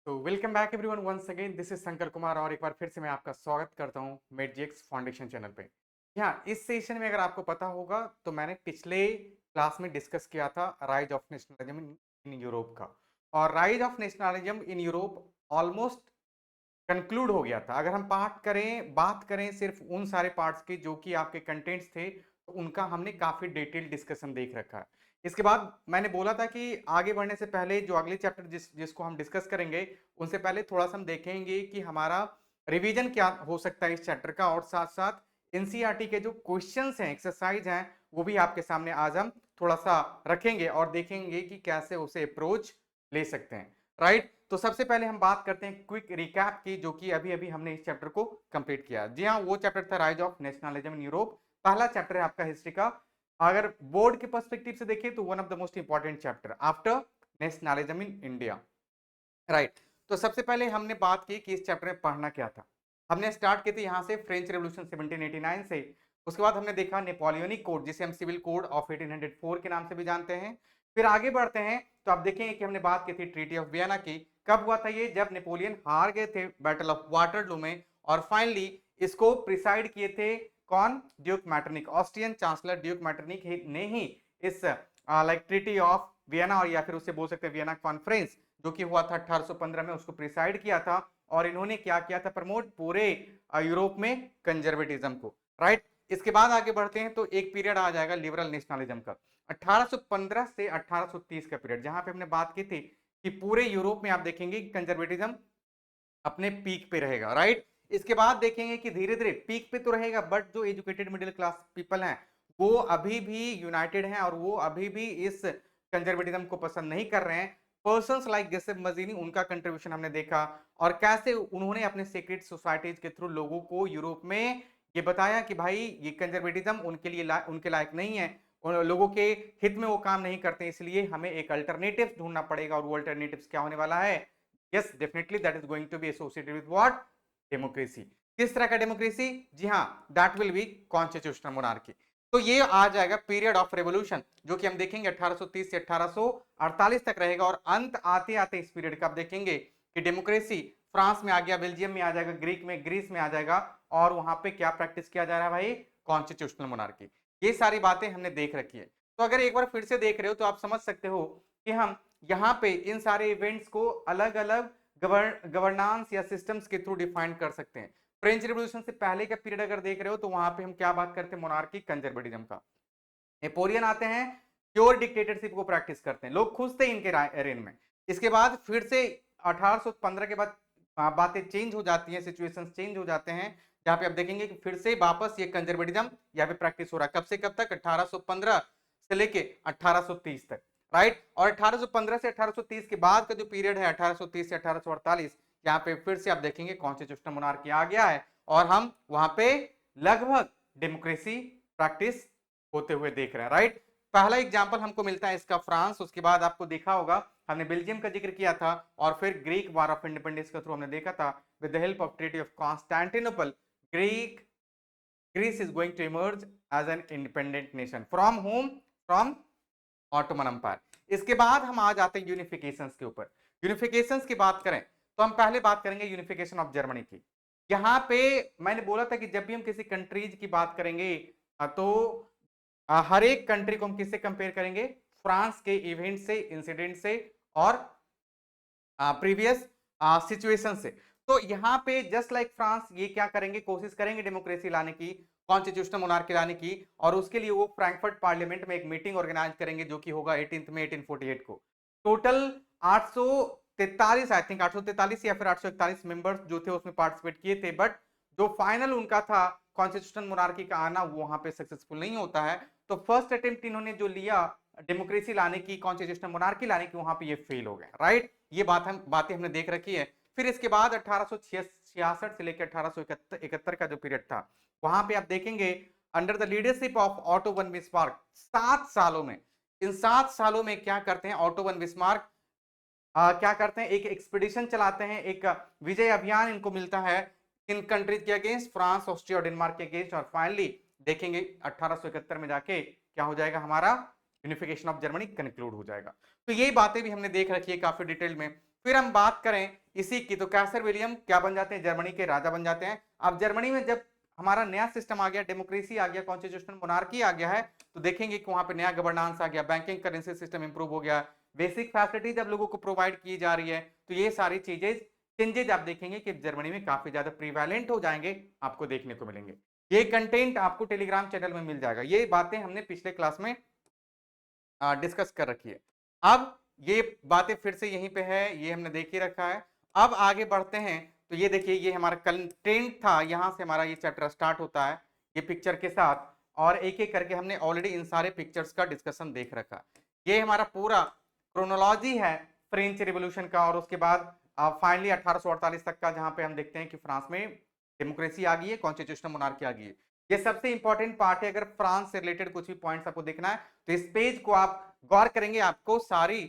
तो welcome back everyone once again this is Shankar Kumar और एक बार फिर से मैं आपका स्वागत करता हूं मेडजीएक्स फाउंडेशन चैनल पे। यहाँ इस सेशन में अगर आपको पता होगा तो मैंने पिछले क्लास में डिस्कस किया था rise of nationalism in Europe का। और rise of nationalism in Europe almost conclude हो गया था। अगर हम बात करें सिर्फ उन सारे पार्ट्स की जो कि आपके कंटेंट्स थे, तो उनका हमने काफी डिटेल डिस्कशन देख रखा है। इसके बाद मैंने बोला था कि आगे बढ़ने से पहले जो अगले चैप्टर जिसको हम डिस्कस करेंगे, उनसे पहले थोड़ा सा हम देखेंगे कि हमारा रिवीजन क्या हो सकता है इस चैप्टर का, और साथ साथ एनसीईआरटी के जो क्वेश्चंस हैं, एक्सरसाइज हैं, वो भी आपके सामने आज हम थोड़ा सा रखेंगे और देखेंगे कि कैसे उसे अप्रोच ले सकते हैं। राइट, तो सबसे पहले हम बात करते हैं क्विक रिकैप की, जो कि अभी अभी हमने इस चैप्टर को कंप्लीट किया। जी हाँ, वो चैप्टर था rise of nationalism in Europe. पहला चैप्टर है आपका हिस्ट्री का। अगर बोर्ड के पर्सपेक्टिव से देखें तो one of the most important chapter after nationalism in India. Right, तो सबसे पहले हमने बात की कि इस चैप्टर में पढ़ना क्या था। हमने स्टार्ट की थी यहाँ से फ्रेंच रेवोल्यूशन 1789 से। उसके बाद हमने देखा नेपोलियनिक कोड, जिसे हम सिविल कोड ऑफ 1804 के नाम से भी जानते हैं। फिर आगे बढ़ते हैं तो आप देखेंगे कि हमने बात की थी ट्रीटी ऑफ वियना की। कब हुआ था ये? जब नेपोलियन हार गए थे बैटल ऑफ वाटरलू में, और फाइनली इसको प्रिसाइड किए थे कौन? Duke Metternich, Austrian chancellor Duke Metternich ने ही इस लाइक ट्रीटी ऑफ वियना, और या फिर उसे बोल सकते हैं वियना कॉन्फ्रेंस, जो कि हुआ था 1815 में, उसको प्रिसाइड किया था। और इन्होंने क्या किया था? प्रमोट पूरे यूरोप में कंजर्वेटिज्म को। राइट, इसके बाद आगे बढ़ते हैं तो एक पीरियड आ जाएगा लिबरल नेशनलिज्म का, 1815 से 1830 का पीरियड, जहां पे हमने बात की थी कि पूरे यूरोप में आप देखेंगे कि कंजर्वेटिज्म अपने पीक पे रहेगा। राइट, इसके बाद देखेंगे कि धीरे धीरे पीक पे तो रहेगा, बट जो एजुकेटेड मिडिल क्लास पीपल हैं वो अभी भी यूनाइटेड हैं, और वो अभी भी इस कंजर्वेटिज्म को पसंद नहीं कर रहे हैं। पर्सन्स लाइक गिसेप मजीनी, उनका कंट्रीब्यूशन हमने देखा, और कैसे उन्होंने अपने सीक्रेट सोसाइटीज के थ्रू लोगों को यूरोप में ये बताया कि भाई ये कंजर्वेटिज्म उनके लिए उनके लायक नहीं है, उन लोगों के हित में वो काम नहीं करते, इसलिए हमें एक अल्टरनेटिव ढूंढना पड़ेगा। और वो अल्टरनेटिव क्या होने वाला है? yes definitely that is going to be associated with what? Democracy. किस तरह का डेमोक्रेसी? जी हाँ, that will be constitutional monarchy. तो ये आ जाएगा पीरियड ऑफ रेवोल्यूशन, जो कि हम देखेंगे 1830 से 1848 तक रहेगा। और अंत आते आते इस पीरियड का आप देखेंगे कि डेमोक्रेसी फ्रांस में आ गया, बेल्जियम में आ जाएगा, ग्रीस में आ जाएगा, और वहां पे क्या प्रैक्टिस किया जा रहा है भाई? Constitutional monarchy. ये सारी बातें हमने देख रखी है। तो अगर एक बार फिर से देख रहे हो तो आप समझ सकते हो कि हम यहाँ पे इन सारे इवेंट्स को अलग अलग गवर्नांस या सिस्टम्स के थ्रू डिफाइन कर सकते हैं। फ्रेंच रेवोल्यूशन से पहले का पीरियड अगर देख रहे हो तो वहां पे हम क्या बात करते हैं? मोनार्की, कंजर्वेटिज्म का। नेपोलियन आते हैं, प्योर डिक्टेटरशिप को प्रैक्टिस करते हैं, लोग खुश थे इनके रेन में। इसके बाद फिर से 1815 के बाद बातें चेंज हो जाती हैं, सिचुएशंस चेंज हो जाते हैं, जहां पे आप देखेंगे कि फिर से वापस ये कंजर्वेटिज्म यहाँ पे प्रैक्टिस हो रहा है। कब से कब तक? 1815 से लेके 1830 तक। राइट, और 1815 से 1830 के बाद का जो पीरियड है 1830 से 1848, यहाँ पे फिर से आप देखेंगे कॉन्स्टिट्यूशनल मोनार्की आ गया है, और हम वहां पे लगभग डेमोक्रेसी प्रैक्टिस होते हुए देख रहे हैं। राइट, पहला एग्जांपल हमको मिलता है इसका फ्रांस। उसके बाद आपको देखा होगा हमने बेल्जियम का जिक्र किया था, और फिर ग्रीक वार ऑफ इंडिपेंडेंस के थ्रू हमने देखा था with the help of treaty of Constantinople, Greek Greece is going to emerge as an independent nation from home, from Ottoman empire. इसके बाद हम आ जाते हैं यूनिफिकेशंस के ऊपर। यूनिफिकेशंस की बात करें तो हम पहले बात करेंगे यूनिफिकेशन ऑफ जर्मनी की। यहाँ पे मैंने बोला था कि जब भी हम किसी कंट्रीज की बात करेंगे तो हर एक कंट्री को हम किससे कंपेयर करेंगे? फ्रांस के इवेंट से, इंसिडेंट से, और प्रीवियस सिचुएशन से। तो यहाँ पे जस्ट लाइक फ्रांस ये क्या करेंगे? कोशिश करेंगे डेमोक्रेसी लाने की, कॉन्स्टिट्यूशनल मोनार्की लाने की, और उसके लिए वो फ्रैंकफर्ट पार्लियामेंट में एक मीटिंग ऑर्गेनाइज करेंगे, जो कि होगा 18 मई 1848 को। टोटल 843, आई थिंक 843 या फिर 841 मेंबर्स जो थे उसमें पार्टिसिपेट किए थे, बट जो फाइनल उनका था कॉन्स्टिट्यूशनल मोनार्की का आना, वो वहां पे सक्सेसफुल नहीं होता है। तो फर्स्ट अटेम्प्ट इन्होंने जो लिया डेमोक्रेसी लाने की, कॉन्स्टिट्यूशनल मोनार्की लाने की, वहां पे ये फेल हो गए। राइट, ये बातें हमने देख रखी है। फिर इसके बाद 1866 से लेकर 1871 का जो पीरियड था, वहां पे आप देखेंगे under the leadership of auto von Bismarck, 7 सालों में, इन 7 सालों में क्या करते हैं ऑटो वन बिस्मार्क? क्या करते हैं? एक एक्सपीडिशन चलाते हैं, एक विजय अभियान इनको मिलता है इन कंट्रीज के अगेंस्ट, फ्रांस, ऑस्ट्रिया और डेनमार्क के अगेंस्ट, और फाइनली देखेंगे 1871 में जाके क्या हो जाएगा? हमारा यूनिफिकेशन ऑफ जर्मनी कंक्लूड हो जाएगा। तो यही बातें भी हमने देख रखी है काफी डिटेल में। फिर हम बात करें इसी की, तो कैसर विलियम क्या बन जाते हैं, जर्मनी के राजा बन जाते हैं। अब जर्मनी में जब हमारा नया सिस्टम आ गया, डेमोक्रेसी आ गया, कॉन्स्टिट्यूशनल मोनार्की आ गया है, तो देखेंगे कि वहां पे नया गवर्नेंस आ गया, बैंकिंग करेंसी सिस्टम इंप्रूव हो गया, बेसिक फैसिलिटीज अब लोगों को प्रोवाइड की जा रही है। तो ये सारी चीजें चेंजेज आप देखेंगे कि जर्मनी में काफी ज्यादा प्रीवैलेंट हो जाएंगे, आपको देखने को मिलेंगे। ये कंटेंट आपको टेलीग्राम चैनल में मिल जाएगा, ये बातें हमने पिछले क्लास में डिस्कस कर रखी है। अब ये बातें फिर से यहीं पे है, ये हमने देख ही रखा है। अब आगे बढ़ते हैं, तो ये देखिए ये हमारा कंटेंट था, यहां से हमारा ये चैप्टर स्टार्ट होता है ये पिक्चर के साथ, और एक एक करके हमने ऑलरेडी इन सारे पिक्चर्स का डिस्कशन देख रखा। ये हमारा पूरा क्रोनोलॉजी है फ्रेंच रिवोल्यूशन का, और उसके बाद फाइनली 1848 तक का, जहां पे हम देखते हैं कि फ्रांस में डेमोक्रेसी आ गई है, कॉन्स्टिट्यूशनल मोनार्की आ गई है। ये सबसे इंपॉर्टेंट पार्ट है। अगर फ्रांस से रिलेटेड कुछ भी पॉइंट्स आपको देखना है तो इस पेज को आप गौर करेंगे, आपको सारी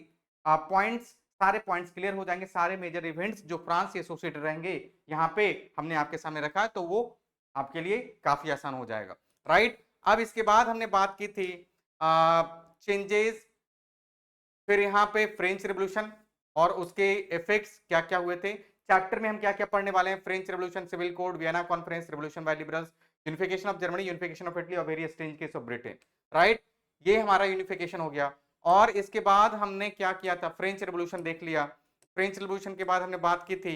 सारे पॉइंट्स क्लियर हो जाएंगे। सारे मेजर इवेंट्स जो फ्रांस से एसोसिएटेड रहेंगे यहाँ पे हमने आपके सामने रखा है, तो वो आपके लिए काफी आसान हो जाएगा, राइट। अब इसके बाद हमने बात की थी चेंजेस, फिर यहाँ पे फ्रेंच रेवोल्यूशन और उसके इफेक्ट्स क्या क्या हुए थे। चैप्टर में हम क्या क्या पढ़ने वाले हैं, French revolution, civil code, Vienna conference, revolution by liberals, unification of Germany, unification of Italy और various strange case of Britain, right. ये हमारा यूनिफिकेशन हो गया। और इसके बाद हमने क्या किया था, फ्रेंच रेवोल्यूशन देख लिया। फ्रेंच रेवोल्यूशन के बाद हमने बात की थी,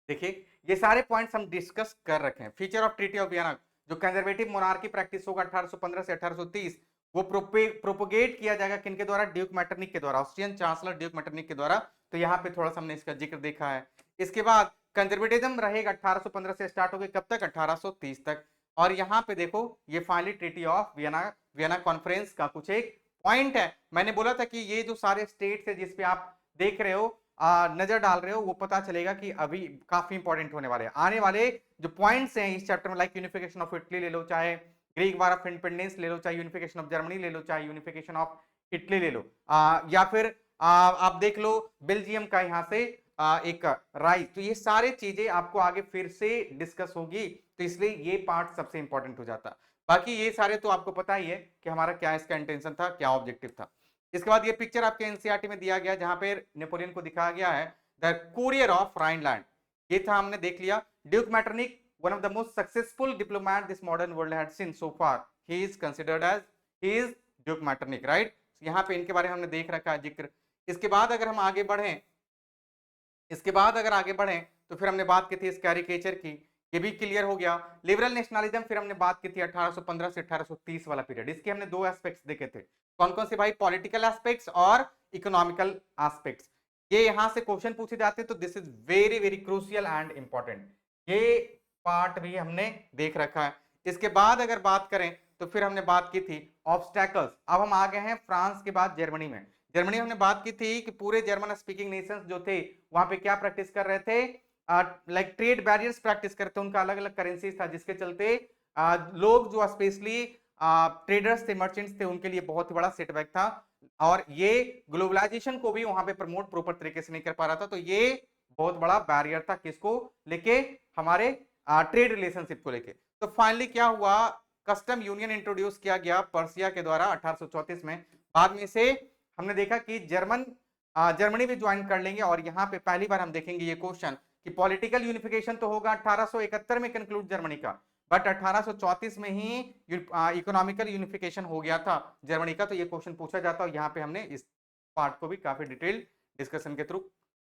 देखिए ये सारे पॉइंट्स हम डिस्कस कर रखे हैं। Feature of treaty of Vienna, जो कंजर्वेटिव मोनार्की प्रैक्टिस होगा 1815 से 1830, वो प्रोपोगेट किया जाएगा किनके द्वारा, ड्यूक मैटरनिक के द्वारा, ऑस्ट्रियन चांसलर ड्यूक मैटरनिक के द्वारा। तो यहाँ पे थोड़ा सा हमने इसका जिक्र देखा है। इसके बाद कंजर्वेटिज्म रहेगा 1815 से स्टार्ट हो गए, कब तक, 1830 तक। और यहाँ पे देखो ये finally treaty of Vienna, Vienna conference का कुछ एक पॉइंट है। मैंने बोला था कि ये जो सारे स्टेट्स है जिसपे आप देख रहे हो, नजर डाल रहे हो, वो पता चलेगा कि अभी काफी इंपॉर्टेंट होने वाले हैं आने वाले जो पॉइंट्स हैं इस चैप्टर में, लाइक यूनिफिकेशन ऑफ इटली ले लो, चाहे ग्रीक वार ऑफ इंडिपेंडेंस ले लो, चाहे यूनिफिकेशन ऑफ जर्मनी ले लो, चाहे यूनिफिकेशन ऑफ इटली ले लो, या फिर आप देख लो बेल्जियम का यहाँ से एक राइट। तो ये सारे चीजें आपको आगे फिर से डिस्कस होगी, तो इसलिए ये पार्ट सबसे इंपॉर्टेंट हो जाता। बाकी ये सारे तो आपको पता ही है कि हमारा क्या इसका इंटेंशन था, क्या ऑब्जेक्टिव था। इसके बाद ये पिक्चर आपके एनसीईआरटी में दिया गया, जहां पे नेपोलियन को दिखाया गया है, द कुरियर ऑफ राइनलैंड। ये था, हमने देख लिया। Duke Metternich, one of the most successful diplomat this modern world had seen so far, he is considered as, he is Duke Metternich, right. यहाँ पे इनके बारे में हमने देख रखा है जिक्र। इसके बाद अगर हम आगे बढ़ें, इसके बाद अगर आगे बढ़ें तो फिर हमने बात की थी इस कैरिकेचर की, ये भी क्लियर हो गया। लिबरल नेशनलिज्म फिर हमने बात की थी 1815 से 1830 वाला पीरियड। इसके हमने दो एस्पेक्ट्स देखे थे, कौन कौन से भाई, पॉलिटिकल एस्पेक्ट्स और इकोनॉमिकल एस्पेक्ट्स। ये यहां से क्वेश्चन पूछे जाते हैं, तो this is very very crucial and important, ये पार्ट भी हमने देख रखा है। इसके बाद अगर बात करें तो फिर हमने बात की थी ऑब्स्टैकल्स। अब हम आ गए हैं फ्रांस के बाद जर्मनी में। जर्मनी हमने बात की थी कि पूरे जर्मन स्पीकिंग नेशंस जो थे वहां पे क्या प्रैक्टिस कर रहे थे, लाइक ट्रेड बैरियर्स प्रैक्टिस करते, उनका अलग अलग करेंसीज था, जिसके चलते लोग जो स्पेशली ट्रेडर्स थे, मर्चेंट्स थे, उनके लिए बहुत ही बड़ा सेटबैक था। और ये ग्लोबलाइजेशन को भी वहां पे प्रमोट प्रॉपर तरीके से नहीं कर पा रहा था। तो ये बहुत बड़ा बैरियर था, किसको लेके, हमारे ट्रेड रिलेशनशिप को लेके। तो फाइनली क्या हुआ, कस्टम यूनियन इंट्रोड्यूस किया गया पर्सिया के द्वारा 1834 में। बाद में से हमने देखा कि जर्मनी भी ज्वाइन कर लेंगे। और यहाँ पे पहली बार हम देखेंगे ये क्वेश्चन कि पॉलिटिकल यूनिफिकेशन तो होगा 1871 में कंक्लूड जर्मनी का, बट 1834 में ही इकोनॉमिकल यूनिफिकेशन हो गया था जर्मनी का। तो ये क्वेश्चन पूछा जाता है, यहाँ पे हमने इस पार्ट को भी काफी डिटेल डिस्कशन के थ्रू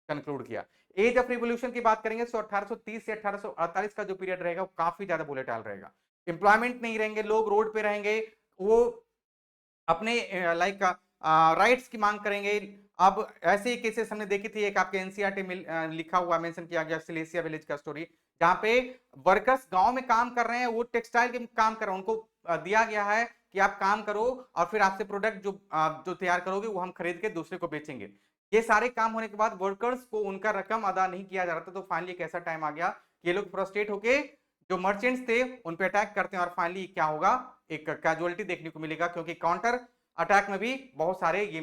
कंक्लूड किया। एज ऑफ रिवोल्यूशन की बात करेंगे तो 1830 से 1848 का जो पीरियड रहेगा वो काफी ज्यादा वोलेटाइल रहेगा। एम्प्लॉयमेंट नहीं रहेंगे, लोग रोड पे रहेंगे, वो अपने लाइक राइट्स की मांग करेंगे। अब ऐसे ही केसेस हमने देखी थी, एक आपके एनसीईआरटी में लिखा हुआ मेंशन किया गया सिलेसिया विलेज का स्टोरी, जहां पे वर्कर्स गांव में काम कर रहे हैं, वो टेक्सटाइल के काम कर रहे हैं, उनको दिया गया है कि आप काम करो और फिर आपसे प्रोडक्ट जो तैयार करोगे वो हम खरीद के दूसरे को बेचेंगे। ये सारे काम होने के बाद वर्कर्स को उनका रकम अदा नहीं किया जा रहा था। तो फाइनली एक ऐसा टाइम आ गया कि ये लोग फ्रस्ट्रेट होके जो मर्चेंट्स थे उन पे अटैक करते हैं, और फाइनली क्या होगा, एक कैजुअलिटी देखने को मिलेगा, क्योंकि काउंटर अटैक में भी बहुत सारे ये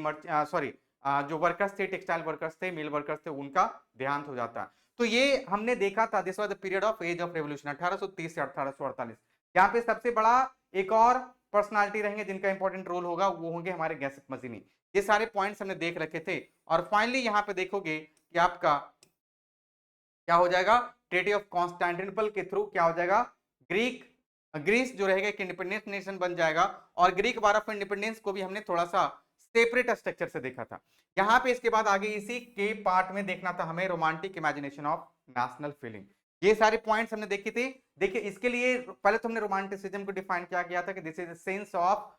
जो वर्कर्स थे, टेक्सटाइल वर्कर्स थे, मिल वर्कर्स थे, उनका देहांत हो जाता है। तो ये हमने देखा था, this was the period of age of revolution 1830 से 1848। यहाँ पे सबसे बड़ा एक और पर्सनालिटी रहेंगे जिनका इंपॉर्टेंट रोल होगा, वो होंगे हमारे गैसेट मजीनी। ये सारे पॉइंट्स हमने देख रखे थे। और फाइनली यहाँ पे देखोगे कि आपका क्या हो जाएगा, ट्रीटी ऑफ कॉन्स्टेंटिनोपल के थ्रू क्या हो जाएगा, ग्रीस जो रहेगा एक इंडिपेंडेंट नेशन बन जाएगा। और ग्रीक वार ऑफ इंडिपेंडेंस को भी हमने थोड़ा सा सेपरेट स्ट्रक्चर से देखा था। यहाँ पे इसके बाद आगे इसी के पार्ट में देखना था हमें romantic imagination of national feeling. ये सारे पॉइंट्स हमने देखे थे। देखिए इसके लिए पहले तो हमने रोमांटिसिज्म को डिफाइन क्या किया था कि this is the sense of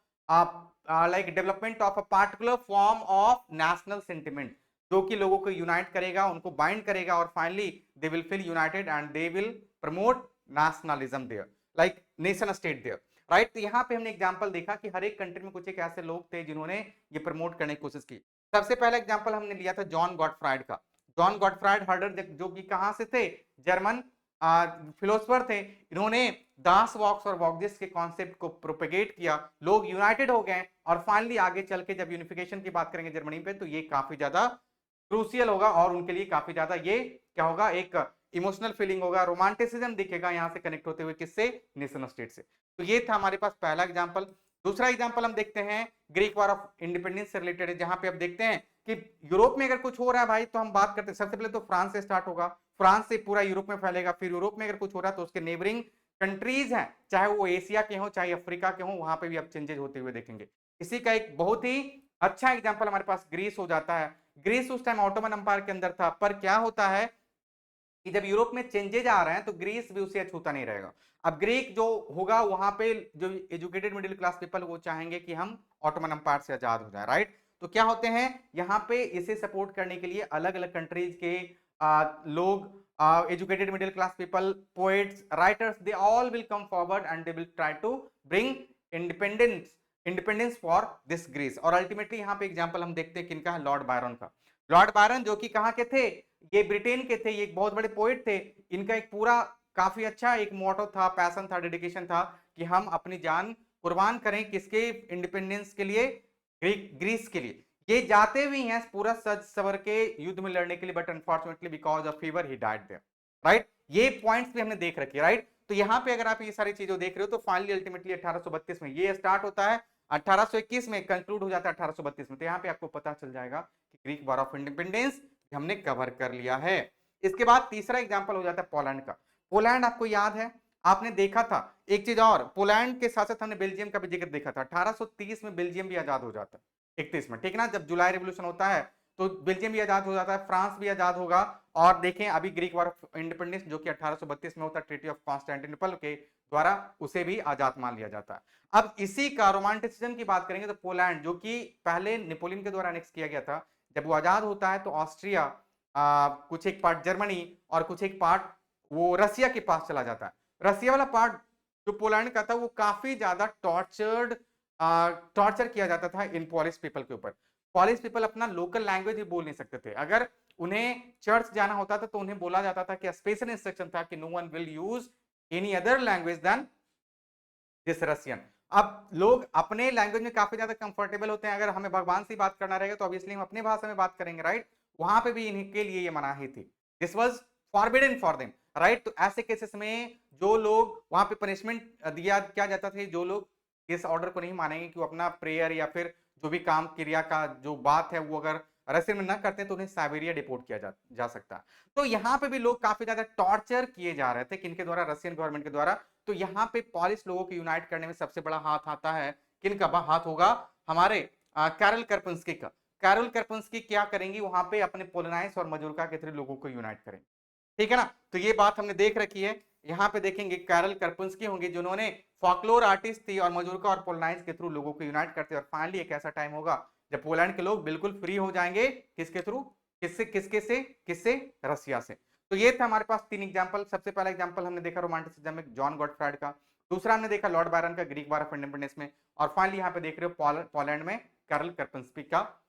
like development of a particular form of national sentiment, जो कि लोगों को यूनाइट करेगा, उनको बाइंड करेगा और finally they will feel united and they will promote nationalism there, like nation state there, right. तो यहाँ पे हमने एग्जांपल देखा कि हर एक कंट्री में कुछ एक ऐसे लोग थे जिन्होंने ये प्रमोट करने की कोशिश की। सबसे पहला एग्जांपल हमने लिया था जॉन गॉटफ्राइड का। जॉन गॉटफ्राइड हर्डर जो कि कहां से थे, जर्मन फिलोसफर थे। इन्होंने दास वॉक्स और वॉक्सिस के कॉन्सेप्ट को प्रोपेगेट किया, लोग यूनाइटेड हो गए और फाइनली आगे चल के जब यूनिफिकेशन की बात करेंगे जर्मनी पे तो ये काफी ज्यादा क्रूसियल होगा और उनके लिए काफी ज्यादा ये क्या होगा, एक इमोशनल फीलिंग होगा, रोमांटिसिज्म दिखेगा यहाँ से कनेक्ट होते हुए किससे, नेशन स्टेट से। तो ये था हमारे पास पहला एग्जांपल। दूसरा एग्जांपल हम देखते हैं ग्रीक वॉर ऑफ इंडिपेंडेंस से रिलेटेड है, जहां पे अब देखते हैं कि यूरोप में अगर कुछ हो रहा है भाई तो हम बात करते हैं सबसे पहले तो फ्रांस से स्टार्ट होगा, फ्रांस से पूरा यूरोप में फैलेगा, फिर यूरोप में अगर कुछ हो रहा है तो उसके नेबरिंग कंट्रीज हैं, चाहे वो एशिया के हो चाहे अफ्रीका के हो, वहां पे भी अब चेंजेस होते हुए देखेंगे। इसी का एक बहुत ही अच्छा एग्जांपल हमारे पास ग्रीस हो जाता है। ग्रीस उस टाइम ऑटोमन एम्पायर के अंदर था, पर क्या होता है कि जब यूरोप में चेंजेज आ रहे हैं तो ग्रीस भी उसे छूता नहीं रहेगा। अब ग्रीक जो होगा वहां पे जो एजुकेटेड मिडिल क्लास पीपल वो चाहेंगे कि हम ऑटोमन एम्पायर से आजाद हो जाए, राइट। तो क्या होते हैं यहाँ पे इसे सपोर्ट करने के लिए अलग अलग कंट्रीज के लोग, educated middle class people, poets, writers, they all will come forward and they will try to bring independence for this Greece. और अल्टीमेटली यहाँ पे एग्जांपल हम देखते हैं किनका है, लॉर्ड बायरन का। लॉर्ड बायरन जो कि कहाँ के थे, ये ब्रिटेन के थे, ये एक बहुत बड़े पोएट थे। इनका एक पूरा काफी अच्छा एक मोटो था, पैशन था, डेडिकेशन था कि हम अपनी जान कुर्बान करें किसके, इंडिपेंडेंस के लिए, ग्रीस के लिए। ये जाते भी हैं पूरा सज सवर के युद्ध में लड़ने के लिए, but unfortunately because of fever he died there, right. ये पॉइंट्स भी हमने देख रखे, राइट। तो यहाँ पे अगर आप ये सारी चीजें देख रहे हो तो फाइनली अल्टीमेटली 1832 में ये स्टार्ट होता है, 1821 में कंक्लूड हो जाता है 1832 में। तो यहाँ पे आपको पता चल जाएगा कि ग्रीक वॉर ऑफ इंडिपेंडेंस हमने कवर कर लिया है। इसके बाद तीसरा एग्जांपल हो जाता है पोलैंड का। पोलैंड आपको याद है, आपने देखा था एक चीज और, पोलैंड के साथ साथ हमने बेल्जियम का भी जिक्र देखा था। 1830 में बेल्जियम भी आजाद हो जाता है, 31 में, ठीक ना, जब जुलाई रेवोल्यूशन होता है तो बेल्जियम भी आजाद हो जाता है, फ्रांस भी आजाद होगा। और देखें अभी ग्रीक वॉर ऑफ इंडिपेंडेंस जो कि 1832 में होता है ट्रीटी ऑफ कॉन्स्टेंटिनोपल के द्वारा, उसे भी आजाद मान लिया जाता है। अब इसी का रोमांटिसिज्म की बात करेंगे तो पोलैंड जो कि पहले नेपोलियन के द्वारा एनेक्स किया गया था, जब वो आजाद होता है तो ऑस्ट्रिया, कुछ एक पार्ट जर्मनी और कुछ एक पार्ट वो रसिया के पास चला जाता है। रसिया वाला पार्ट जो पोलैंड का था वो काफी ज्यादा टॉर्चर किया जाता था इन पोलिश पीपल के ऊपर। पोलिश पीपल अपना लोकल लैंग्वेज भी बोल नहीं सकते थे, अगर उन्हें चर्च जाना होता था तो उन्हें बोला जाता था कि स्पेशल इंस्ट्रक्शन था कि no one will use any other language than this Russian. अब लोग अपने लैंग्वेज में काफी ज्यादा कंफर्टेबल होते हैं, अगर हमें भगवान से बात करना रहेगा तो ऑब्वियसली हम अपने भाषा में बात करेंगे, राइट। वहां पे भी इनके लिए ये मनाही थी, this was forbidden for them, right. तो ऐसे केसेस में जो लोग वहां पे पनिशमेंट दिया क्या जाता था, जो लोग इस ऑर्डर को नहीं मानेंगे कि वो अपना प्रेयर या फिर जो भी काम क्रिया का जो बात है वो अगर रशियन में न करते तो उन्हें साइबेरिया डिपोर्ट किया जा सकता। तो यहाँ पे भी लोग काफी ज्यादा टॉर्चर किए जा रहे थे किनके द्वारा, रशियन गवर्नमेंट के द्वारा। तो यहाँ पे पॉलिश लोगों को यूनाइट करने में सबसे बड़ा हाथ आता है किनका, हाथ होगा हमारे कैरल कर्पुंस्की का। कैरल कर्पुंस्की क्या करेंगी, वहां पे अपने पोलनाइस और मजूरका के थ्रू लोगों को यूनाइट करेंगे, ठीक है ना। तो ये बात हमने देख रखी है। यहाँ पे देखेंगे कैरल कर्पुंस्की होंगे जिन्होंने फॉकलोर आर्टिस्ट थी और मजूरका और पोलनाइस के थ्रू लोगों को यूनाइट करते, और फाइनली एक ऐसा टाइम होगा जब पोलैंड के लोग बिल्कुल फ्री हो जाएंगे, किसके थ्रू, किससे रसिया से। तो ये था हमारे पास तीन एग्जांपल। सबसे पहला एग्जांपल हमने देखा रोमांटिसिज्म में जॉन गॉटफ्राइड का, दूसरा हमने देखा लॉर्ड बायरन का ग्रीक वॉर ऑफ इंडिपेंडेंस में, और फाइनली यहाँ पे देख रहे हो पोलैंड में कैरल कर्पुंस्की का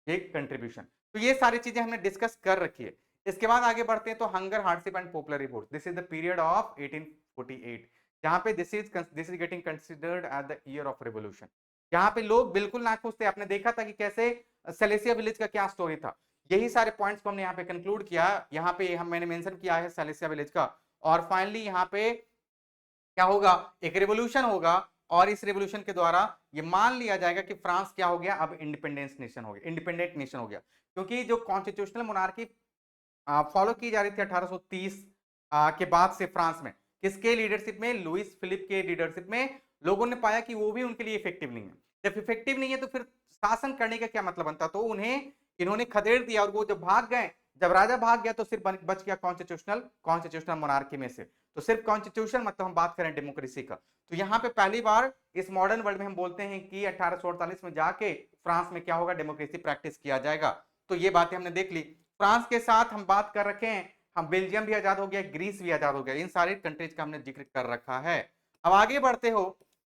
एक कंट्रीब्यूशन। तो ये सारी चीजें हमने डिस्कस कर रखी है। इसके बाद आगे बढ़ते हैं तो hunger, hardship and popular revolt, this is the period of 1848, जहां पे this is getting considered as the year of revolution. यहाँ पे लोग बिल्कुल ना खुश थे। आपने देखा था कि कैसे सेलेसिया विलेज का क्या स्टोरी था, यही सारे पॉइंट्स को हमने यहाँ पे कंक्लूड किया। यहाँ पे मैंने मेंशन किया है सेलेसिया विलेज का, और फाइनली यहाँ पे क्या होगा, एक रेवोल्यूशन होगा, और इस रेवोल्यूशन के द्वारा ये मान लिया जाएगा कि फ्रांस क्या हो गया, अब इंडिपेंडेंट नेशन हो गया, क्योंकि जो कॉन्स्टिट्यूशनल मोनार्की फॉलो की जा रही थी 1830 के बाद से फ्रांस में। किसके लीडरशिप में? लुइस फिलिप के लीडरशिप में। लोगों ने पाया कि वो भी उनके लिए इफेक्टिव नहीं है। जब इफेक्टिव नहीं है तो फिर शासन करने का क्या मतलब बनता? तो उन्हें इन्होंने खदेड़ दिया और वो जब भाग गए, जब राजा भाग गया तो सिर्फ बच गया कॉन्स्टिट्यूशनल मोनार्की में से। तो सिर्फ कॉन्स्टिट्यूशन मतलब हम बात करें डेमोक्रेसी का, तो यहाँ पे पहली बार इस मॉडर्न वर्ल्ड में हम बोलते हैं कि 1848 में जाके फ्रांस में क्या होगा? डेमोक्रेसी प्रैक्टिस किया जाएगा। तो ये बातें हमने देख ली। फ्रांस के साथ हम बात कर रखे हैं, हम बेल्जियम भी आजाद हो गया, ग्रीस भी आजाद हो गया, इन सारे कंट्रीज का हमने जिक्र कर रखा है। अब आगे बढ़ते हो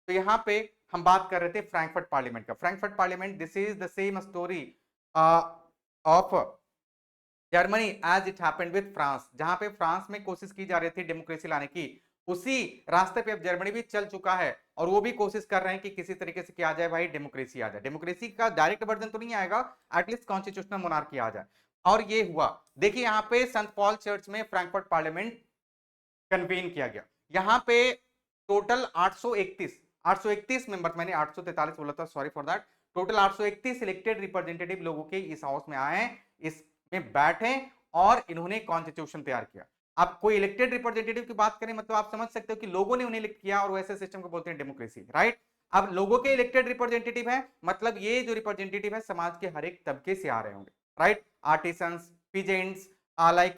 तो यहाँ पे हम बात कर रहे थे फ्रैंकफर्ट पार्लियामेंट का। Frankfurt parliament, this is the same story of Germany as it happened with France. जहां पे फ्रांस में कोशिश की जा रही थी डेमोक्रेसी लाने की, उसी रास्ते पे अब जर्मनी भी चल चुका है और वो भी कोशिश कर रहे हैं कि किसी तरीके से क्या आ जाए भाई? डेमोक्रेसी आ जाए। डेमोक्रेसी का डायरेक्ट वर्जन तो नहीं आएगा, एटलीस्ट कॉन्स्टिट्यूशनल मोनार्की आ जाए। और ये हुआ। देखिए यहाँ पे संत पॉल चर्च में फ्रैंकफर्ट पार्लियामेंट कन्वीन किया गया। यहाँ पे टोटल 831 मेंबर, मैंने 843 बोला था, sorry for that. Total 831 elected representative लोगों के इस हाउस में आए, इसमें बैठे और इन्होंने कॉन्स्टिट्यूशन तैयार किया। अब कोई इलेक्टेड रिप्रेजेंटेटिव की बात करें मतलब आप समझ सकते हो कि लोगों ने उन्हें इलेक्ट किया और वैसे सिस्टम को बोलते हैं डेमोक्रेसी, राइट? अब लोगों के इलेक्टेड रिप्रेजेंटेटिव है मतलब ये जो रिप्रेजेंटेटिव है समाज के हर एक तबके से आ रहे होंगे, right? Artisans, peasants, like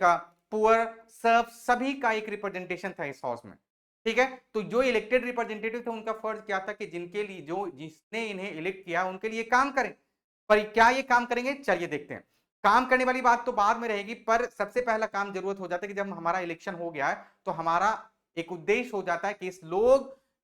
poor, serf, सभी का एक रिप्रेजेंटेशन था इस हाउस में, ठीक है? तो जो इलेक्टेड रिप्रेजेंटेटिव थे उनका फर्ज क्या था कि जिनके लिए, जो जिसने इन्हें इलेक्ट किया उनके लिए काम करें। पर क्या ये काम करेंगे? चलिए देखते हैं। काम करने वाली बात तो बाद में रहेगी, पर सबसे पहला काम जरूरत हो जाता है कि जब हमारा इलेक्शन हो गया है तो हमारा एक उद्देश्य हो जाता है कि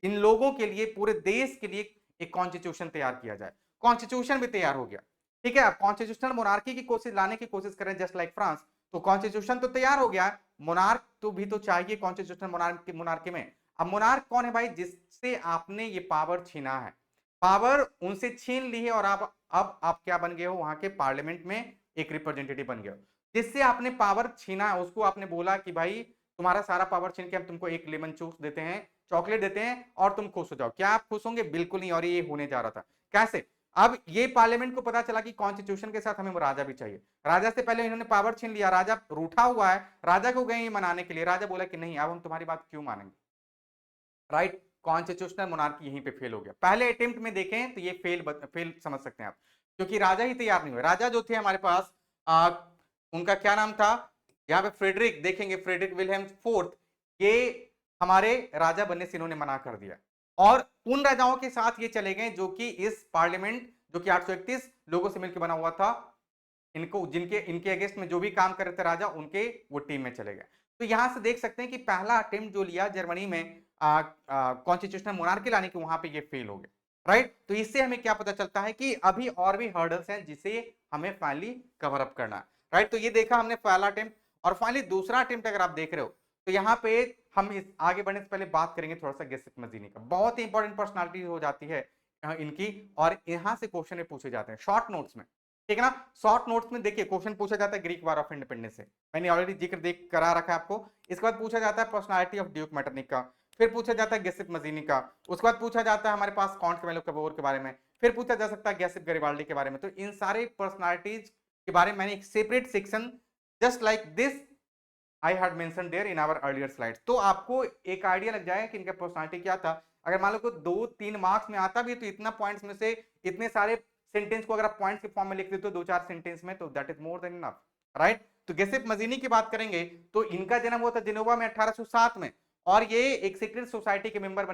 इन लोगों के लिए, पूरे देश के लिए एक कॉन्स्टिट्यूशन तैयार किया जाए। कॉन्स्टिट्यूशन भी तैयार हो गया, ठीक है? अब कॉन्स्टिट्यूशनल मोनार्की की कोशिश लाने की कोशिश करें जस्ट लाइक फ्रांस, तो कॉन्स्टिट्यूशन तो तैयार हो गया है, मोनार्क तो भी तो चाहिए कॉन्स्टिट्यूशनल मोनार्की में। अब मोनार्क कौन है भाई? जिससे आपने ये पावर छीना है, पावर उनसे छीन ली है और अब आप क्या बन गए हो? वहां के पार्लियामेंट में एक रिप्रेजेंटेटिव बन गए हो। जिससे आपने पावर छीना है उसको आपने बोला कि भाई तुम्हारा सारा पावर छीन के हम तुमको एक लेमन जूस देते हैं, चॉकलेट देते हैं और तुम खुश हो जाओ। क्या आप खुश होंगे? बिल्कुल नहीं। और ये होने जा रहा था कैसे? अब ये पार्लियामेंट को पता चला कि कॉन्स्टिट्यूशन के साथ हमें राजा भी चाहिए। राजा से पहले इन्होंने पावर छीन लिया, राजा रूठा हुआ है, राजा को गए ये मनाने के लिए, राजा बोला कि नहीं अब हम तुम्हारी बात क्यों मानेंगे, राइट? कॉन्स्टिट्यूशनल मोनार्की यहीं पे फेल हो गया। पहले अटेम्प्ट में देखें तो ये फेल समझ सकते हैं आप, क्योंकि राजा ही तैयार नहीं हुए। राजा जो थे हमारे पास, उनका क्या नाम था? यहाँ पे फ्रेडरिक देखेंगे, फ्रेडरिक विलहेम फोर्थ, ये हमारे राजा बनने से इन्होंने मना कर दिया और उन राजाओं के साथ ये चले गए जो कि इस पार्लियामेंट, जो कि 831 लोगों से मिलकर बना हुआ था, इनको जिनके इनके अगेंस्ट में जो भी काम कर रहे थे राजा, उनके वो टीम में चले गए। तो यहां से देख सकते हैं कि पहला अटेम्प्ट जो लिया जर्मनी में कॉन्स्टिट्यूशनल मोनार्की लाने की, वहां पे ये फेल हो गया, राइट? तो इससे हमें क्या पता चलता है कि अभी और भी हर्डल्स हैं जिसे हमें फाइनली कवर अप करना है, राइट? तो ये देखा हमने पहला अटेम्प्ट। और फाइनली दूसरा अटेम्प्ट अगर आप देख रहे हो तो यहाँ पे हम इस आगे बढ़ने से पहले बात करेंगे थोड़ा सा गिब्स मजीनी का। बहुत ही इंपॉर्टेंट पर्सनालिटी हो जाती है इनकी, और यहाँ से क्वेश्चन पूछे जाते हैं शॉर्ट नोट्स में, ठीक है ना? शॉर्ट नोट्स में देखिए क्वेश्चन पूछा जाता है ग्रीक वार ऑफ इंडिपेंडेंस से, मैंने ऑलरेडी जिक्र देख करा रखा है आपको। इसके बाद पूछा जाता है पर्सनालिटी ऑफ ड्यूक मैटरनिक का, फिर पूछा जाता है गिब्स मजीनी का, उसके बाद पूछा जाता है हमारे पास कॉन्ट कैमेलो कैबोर के बारे में, फिर पूछा जा सकता है गिब्स गैरिबाल्डी के बारे में। तो इन सारे पर्सनालिटीज के बारे में मैंने एक separate section just like this I had mention there in our earlier slides, तो आपको एक आइडिया लग जाएगा कि इनका पर्सनालिटी क्या था। अगर मान लो को 2-3 मार्क्स में आता भी तो इतना पॉइंट्स में से इतने सारे सेंटेंस को अगर आप पॉइंट्स के फॉर्म में लिख देते हो 2-4 सेंटेंस में, तो that is more than enough, right? तो गिब्स मजीनी की बात करेंगे तो इनका जन्म हुआ था जिनेवा में 1807 में, और ये एक सीक्रेट सोसाइटी के मेंबर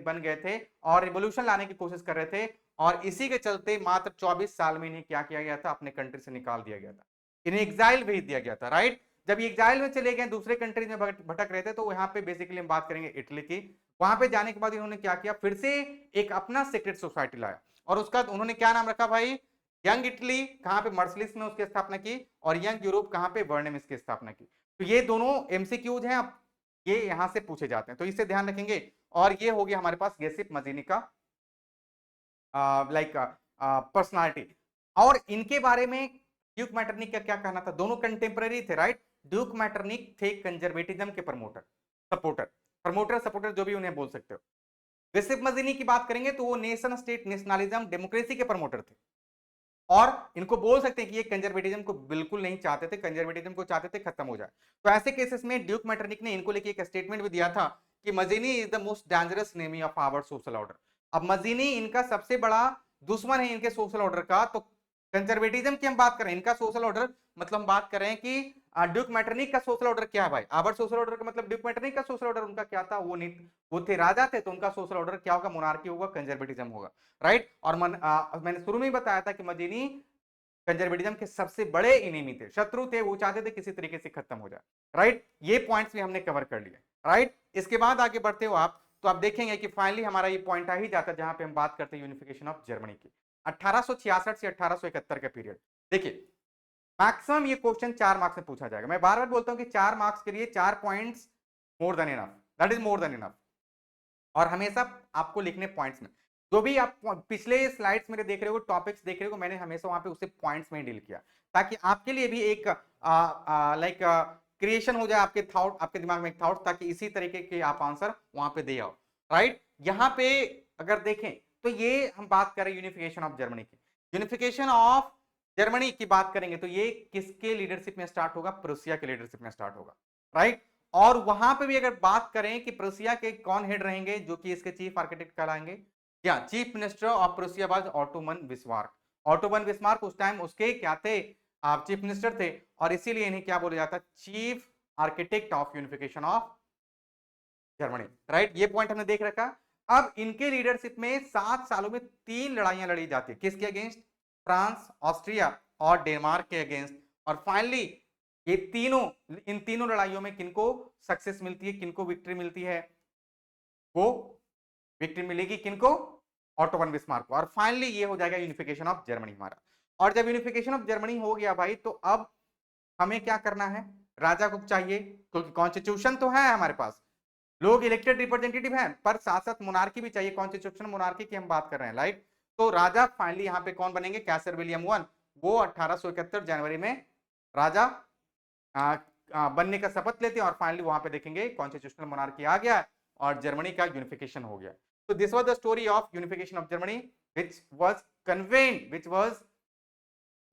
बन गए थे और रिवोल्यूशन लाने की कोशिश कर रहे थे, और इसी के चलते मात्र 24 साल में इन्हें क्या किया गया था? अपने कंट्री से निकाल दिया गया था, इन्हें एग्जाइल भेज दिया गया था, राइट? जब ये एग्जाइल में चले गए, दूसरे कंट्रीज में भटक रहे थे, तो यहाँ पे बेसिकली हम बात करेंगे इटली की। वहां पे जाने के बाद इन्होंने क्या किया? फिर से एक अपना सीक्रेट सोसाइटी लाया, और उसका उन्होंने क्या नाम रखा भाई? यंग इटली, कहां पे? मर्सलिस में उसकी स्थापना की, और यंग यूरोप कहां पे? बर्नम की स्थापना की। तो ये दोनों एमसीक्यूज हैं, अब ये यहां से पूछे जाते हैं, तो इसे ध्यान रखेंगे। और ये हो गया हमारे पास गिब्स मजीनी का लाइक पर्सनालिटी। और इनके बारे में ड्यूक मैटरनिक का क्या कहना था? दोनों कंटेम्पररी थे, राइट? ड्यूक मैटरनिक थे कंजर्वेटिज्म के सपोर्टर जो भी उन्हें बोल सकते हो। गिब्स मजीनी की बात करेंगे तो वो नेशन स्टेट नेशनलिज्म डेमोक्रेसी के प्रमोटर थे, और इनको बोल सकते हैं कि ये कंजर्वेटिज्म को बिल्कुल नहीं चाहते थे, कंजर्वेटिज्म को चाहते थे खत्म हो जाए। तो ऐसे केसेस में ड्यूक मेटरनिक ने इनको लेके एक स्टेटमेंट भी दिया था कि Mazzini is the most dangerous enemy of our social order. अब मजीनी इनका सबसे बड़ा दुश्मन है इनके सोशल ऑर्डर का। तो कंजर्वेटिज्म की हम बात करें, इनका सोशल ऑर्डर, मतलब हम बात कर रहे हैं कि ड्यूक मेटरनिक का सोशल ऑर्डर क्या है भाई, आवर सोशल ऑर्डर का मतलब ड्यूक मेटरनिक का सोशल ऑर्डर उनका क्या था, वो थे राजा थे, तो उनका सोशल ऑर्डर क्या होगा, मोनार्की होगा, कंजर्वेटिज्म होगा, राइट। और मैंने शुरू में ही बताया था कि मजीनी कंजर्वेटिज्म के सबसे बड़े एनिमी थे, शत्रु थे, वो चाहते थे किसी तरीके से खत्म हो जाए, राइट। ये पॉइंट्स भी हमने कवर कर लिए, राइट। इसके बाद आगे बढ़ते हो आप, तो आप देखेंगे कि फाइनली हमारा ये पॉइंट आ ही जाता है जहां पे हम बात करते हैं यूनिफिकेशन ऑफ जर्मनी की, 1866 से 1871 का पीरियड। देखिए मैक्सिमम ये क्वेश्चन 4 मार्क्स में पूछा जाएगा। मैं बार बार बोलता हूं कि 4 मार्क्स के लिए 4 points more than enough, that is more than enough. और हमेशा आपको लिखने पॉइंट्स में, जो भी आप पिछले स्लाइड्स मेरे देख रहे हो, टॉपिक्स देख रहे हो, मैंने हमेशा वहां पे उसे पॉइंट्स में डील किया, ताकि आपके लिए भी एक लाइक क्रिएशन हो जाए, आपके थॉट, आपके दिमाग में एक थॉट, ताकि इसी तरीके के आप आंसर वहां पे दे आओ, राइट। यहाँ पे अगर देखें तो ये हम बात करें यूनिफिकेशन ऑफ जर्मनी की, यूनिफिकेशन ऑफ जर्मनी की बात करेंगे तो ये किसके लीडरशिप में स्टार्ट होगा, प्रूसिया के लीडरशिप में स्टार्ट होगा, राइट। और वहां पे भी अगर बात करें कि प्रूसिया के कौन हेड रहेंगे, जो कि इसके चीफ आर्किटेक्ट कहलाएंगे, या chief minister of Prussia was Ottoman Bismarck. Ottoman Bismarck उस टाइम उसके क्या थे, आप चीफ मिनिस्टर थे, और इसीलिए इन्हें क्या बोला जाता है, chief architect of unification of Germany, right. ये पॉइंट हमने देख रखा। अब इनके लीडरशिप में 7 सालों में 3 लड़ाइयां लड़ी जाती है, किसके अगेंस्ट, फ्रांस, ऑस्ट्रिया और डेनमार्क के अगेंस्ट। और फाइनली ये तीनों, इन तीनों लड़ाइयों में किनको सक्सेस मिलती है, किनको विक्ट्री मिलती है, वो विक्ट्री मिलेगी किनको, ऑटोमन बिस्मार्क को। और फाइनली ये हो जाएगा यूनिफिकेशन ऑफ जर्मनी हमारा। और जब यूनिफिकेशन ऑफ जर्मनी हो गया भाई, तो अब हमें क्या करना है, राजा को चाहिए, क्योंकि कॉन्स्टिट्यूशन तो है हमारे पास, लोग इलेक्टेड रिप्रेजेंटेटिव हैं, पर साथ साथ मोनार्की भी चाहिए, कॉन्स्टिट्यूशन मोनार्की की हम बात कर रहे हैं, राइट। तो राजा फाइनली यहाँ पे कौन बनेंगे, कैसर विलियम वन, वो 1871 जनवरी में राजा बनने का शपथ लेते हैं। और फाइनली वहां पे देखेंगे कॉन्स्टिट्यूशनल मोनार्की आ गया और जर्मनी का यूनिफिकेशन हो गया। तो this was the story of unification of Germany which was convened, which was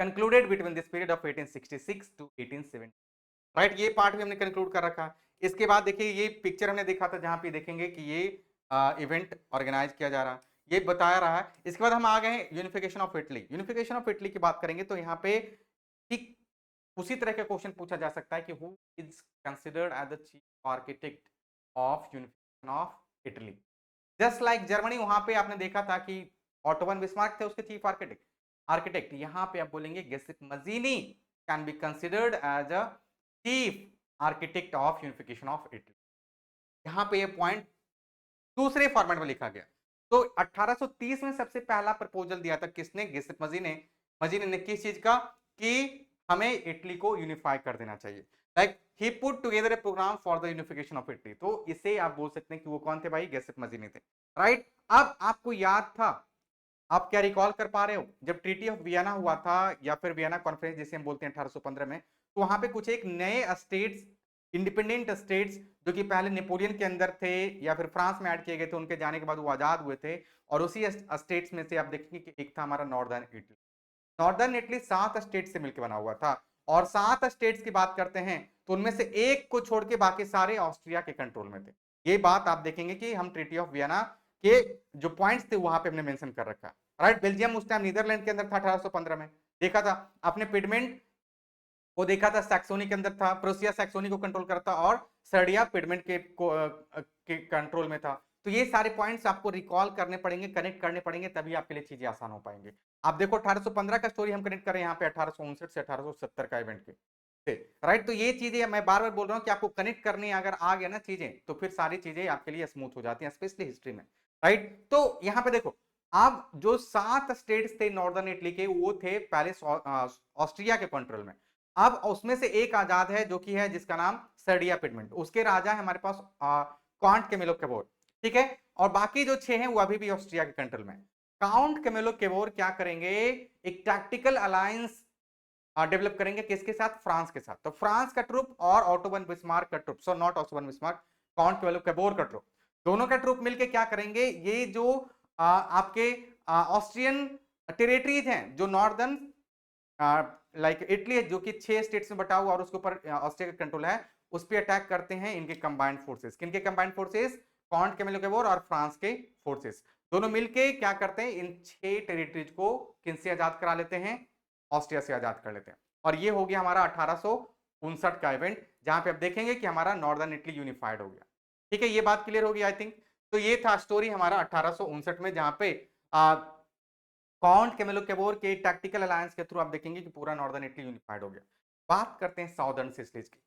concluded between this period of 1866 to 1870, right. ये पार्ट भी हमने कंक्लूड कर रखा। इसके बाद देखिए ये पिक्चर हमने देखा था, जहां पे देखेंगे कि ये इवेंट ऑर्गेनाइज किया जा रहा है, ये बताया रहा है। इसके बाद हम आ गए हैं unification of Italy. Unification of Italy की बात करेंगे तो यहाँ पे ठीक उसी तरह का क्वेश्चन पूछा जा सकता है कि who is considered as the chief architect of unification of Italy. Just like Germany, वहां पे आपने देखा था कि ऑटोमन बिस्मार्क थे उसके चीफ आर्किटेक्ट। यहाँ पे आप बोलेंगे गेसिप Mazzini can be considered as a chief architect of unification of Italy. यहाँ पे ये पॉइंट दूसरे फॉर्मेट में लिखा गया। तो 1830 में सबसे पहला प्रपोजल दिया था किसने, गेसिप मजीनी ने किस चीज का, कि हमें इटली को यूनिफाई कर देना चाहिए, like he put together a program for the unification of Italy. तो इसे आप बोल सकते हैं कि वो कौन थे भाई, गेसिप मजीनी थे, राइट। अब आपको याद था, आप क्या रिकॉल कर पा रहे हो, जब ट्रीटी ऑफ वियना हुआ था, या फिर वियना कॉन्फ्रेंस जिसे हम बोलते हैं 1815 में, तो वहां पे कुछ एक नए स्टेट्स, इंडिपेंडेंट स्टेट्स, जो कि पहले नेपोलियन के अंदर थे या फिर फ्रांस में ऐड किए गए थे, उनके जाने के बाद वो आजाद हुए थे। और उसी स्टेट्स में से आप देखेंगे कि एक था हमारा northern Italy. Northern Italy 7 state से मिलकर बना हुआ था, और 7 स्टेट्स की बात करते हैं तो उनमें से एक को छोड़ के बाकी सारे ऑस्ट्रिया के कंट्रोल में थे। ये बात आप देखेंगे कि हम ट्रीटी ऑफ वियना के जो पॉइंट्स थे वहां पे हमने मेंशन कर रखा, राइट। बेल्जियम उस टाइम नीदरलैंड के अंदर था, 1815 में देखा था आपने। पिडमेंट वो देखा था सैक्सोनी के अंदर था, प्रोसिया सैक्सोनी को कंट्रोल करता, और सर्डिया पिडमेंट के कंट्रोल में था। तो ये सारे पॉइंट्स आपको रिकॉल करने पड़ेंगे, कनेक्ट करने पड़ेंगे, तभी आपके लिए चीजें आसान हो पाएंगे। आप देखो 1815 का स्टोरी हम कनेक्ट करें यहाँ पे 1859 से 1870 का इवेंट के, राइट। तो ये चीजें मैं बार बार बोल रहा हूँ कि आपको कनेक्ट करनी अगर आ गया ना चीजें, तो फिर सारी चीजें आपके लिए स्मूथ हो जाती हैं, स्पेशली हिस्ट्री में, राइट। तो यहाँ पे देखो, अब जो 7 स्टेट्स थे नॉर्दर्न इटली के, वो थे पहले ऑस्ट्रिया के कंट्रोल में। अब उसमें से एक आजाद है, जो कि है जिसका नाम सर्डिया पिडमेंट, उसके राजा है हमारे पास काउंट कैमिलो कैमोर, ठीक है। और बाकी जो 6 हैं वो अभी भी ऑस्ट्रिया के कंट्रोल में। काउंट कैमिलो कैमोर क्या करेंगे, एक टैक्टिकल अलायंस डेवलप करेंगे, किसके साथ, फ्रांस के साथ। तो फ्रांस का ट्रुप और ऑटोमन बिस्मार्क का troop, so not Otto von Bismarck, count Camillo Cavour का ट्रुप, दोनों का ट्रुप मिलके क्या करेंगे, ये जो आपके ऑस्ट्रियन टेरिटरीज हैं जो नॉर्दर्न लाइक इटली है जो कि 6 स्टेट्स में बटा हुआ और उसके ऊपर ऑस्ट्रिया का कंट्रोल है, उस पे अटैक करते हैं इनके कंबाइंड फोर्सेस। किनके कंबाइंड फोर्सेस? कॉन्ट कैमिलो के वॉर और फ्रांस के फोर्सेस दोनों मिलके क्या करते हैं, इन 6 टेरिटरीज को किनसे आजाद करा लेते हैं? ऑस्ट्रिया से आजाद कर लेते हैं। और ये हो गया हमारा 1859 का इवेंट, जहां पे अब देखेंगे कि हमारा नॉर्दर्न इटली यूनिफाइड हो गया। ठीक है, ये बात क्लियर होगी आई थिंक। तो ये था स्टोरी हमारा 1859 में, जहां पे काउंट कैमिलो कैमोर के टैक्टिकल अलायंस के थ्रू आप देखेंगे कि पूरा नॉर्दर्न इटली यूनिफाइड हो गया। बात करते हैं साउदर्न सिसिलीज की।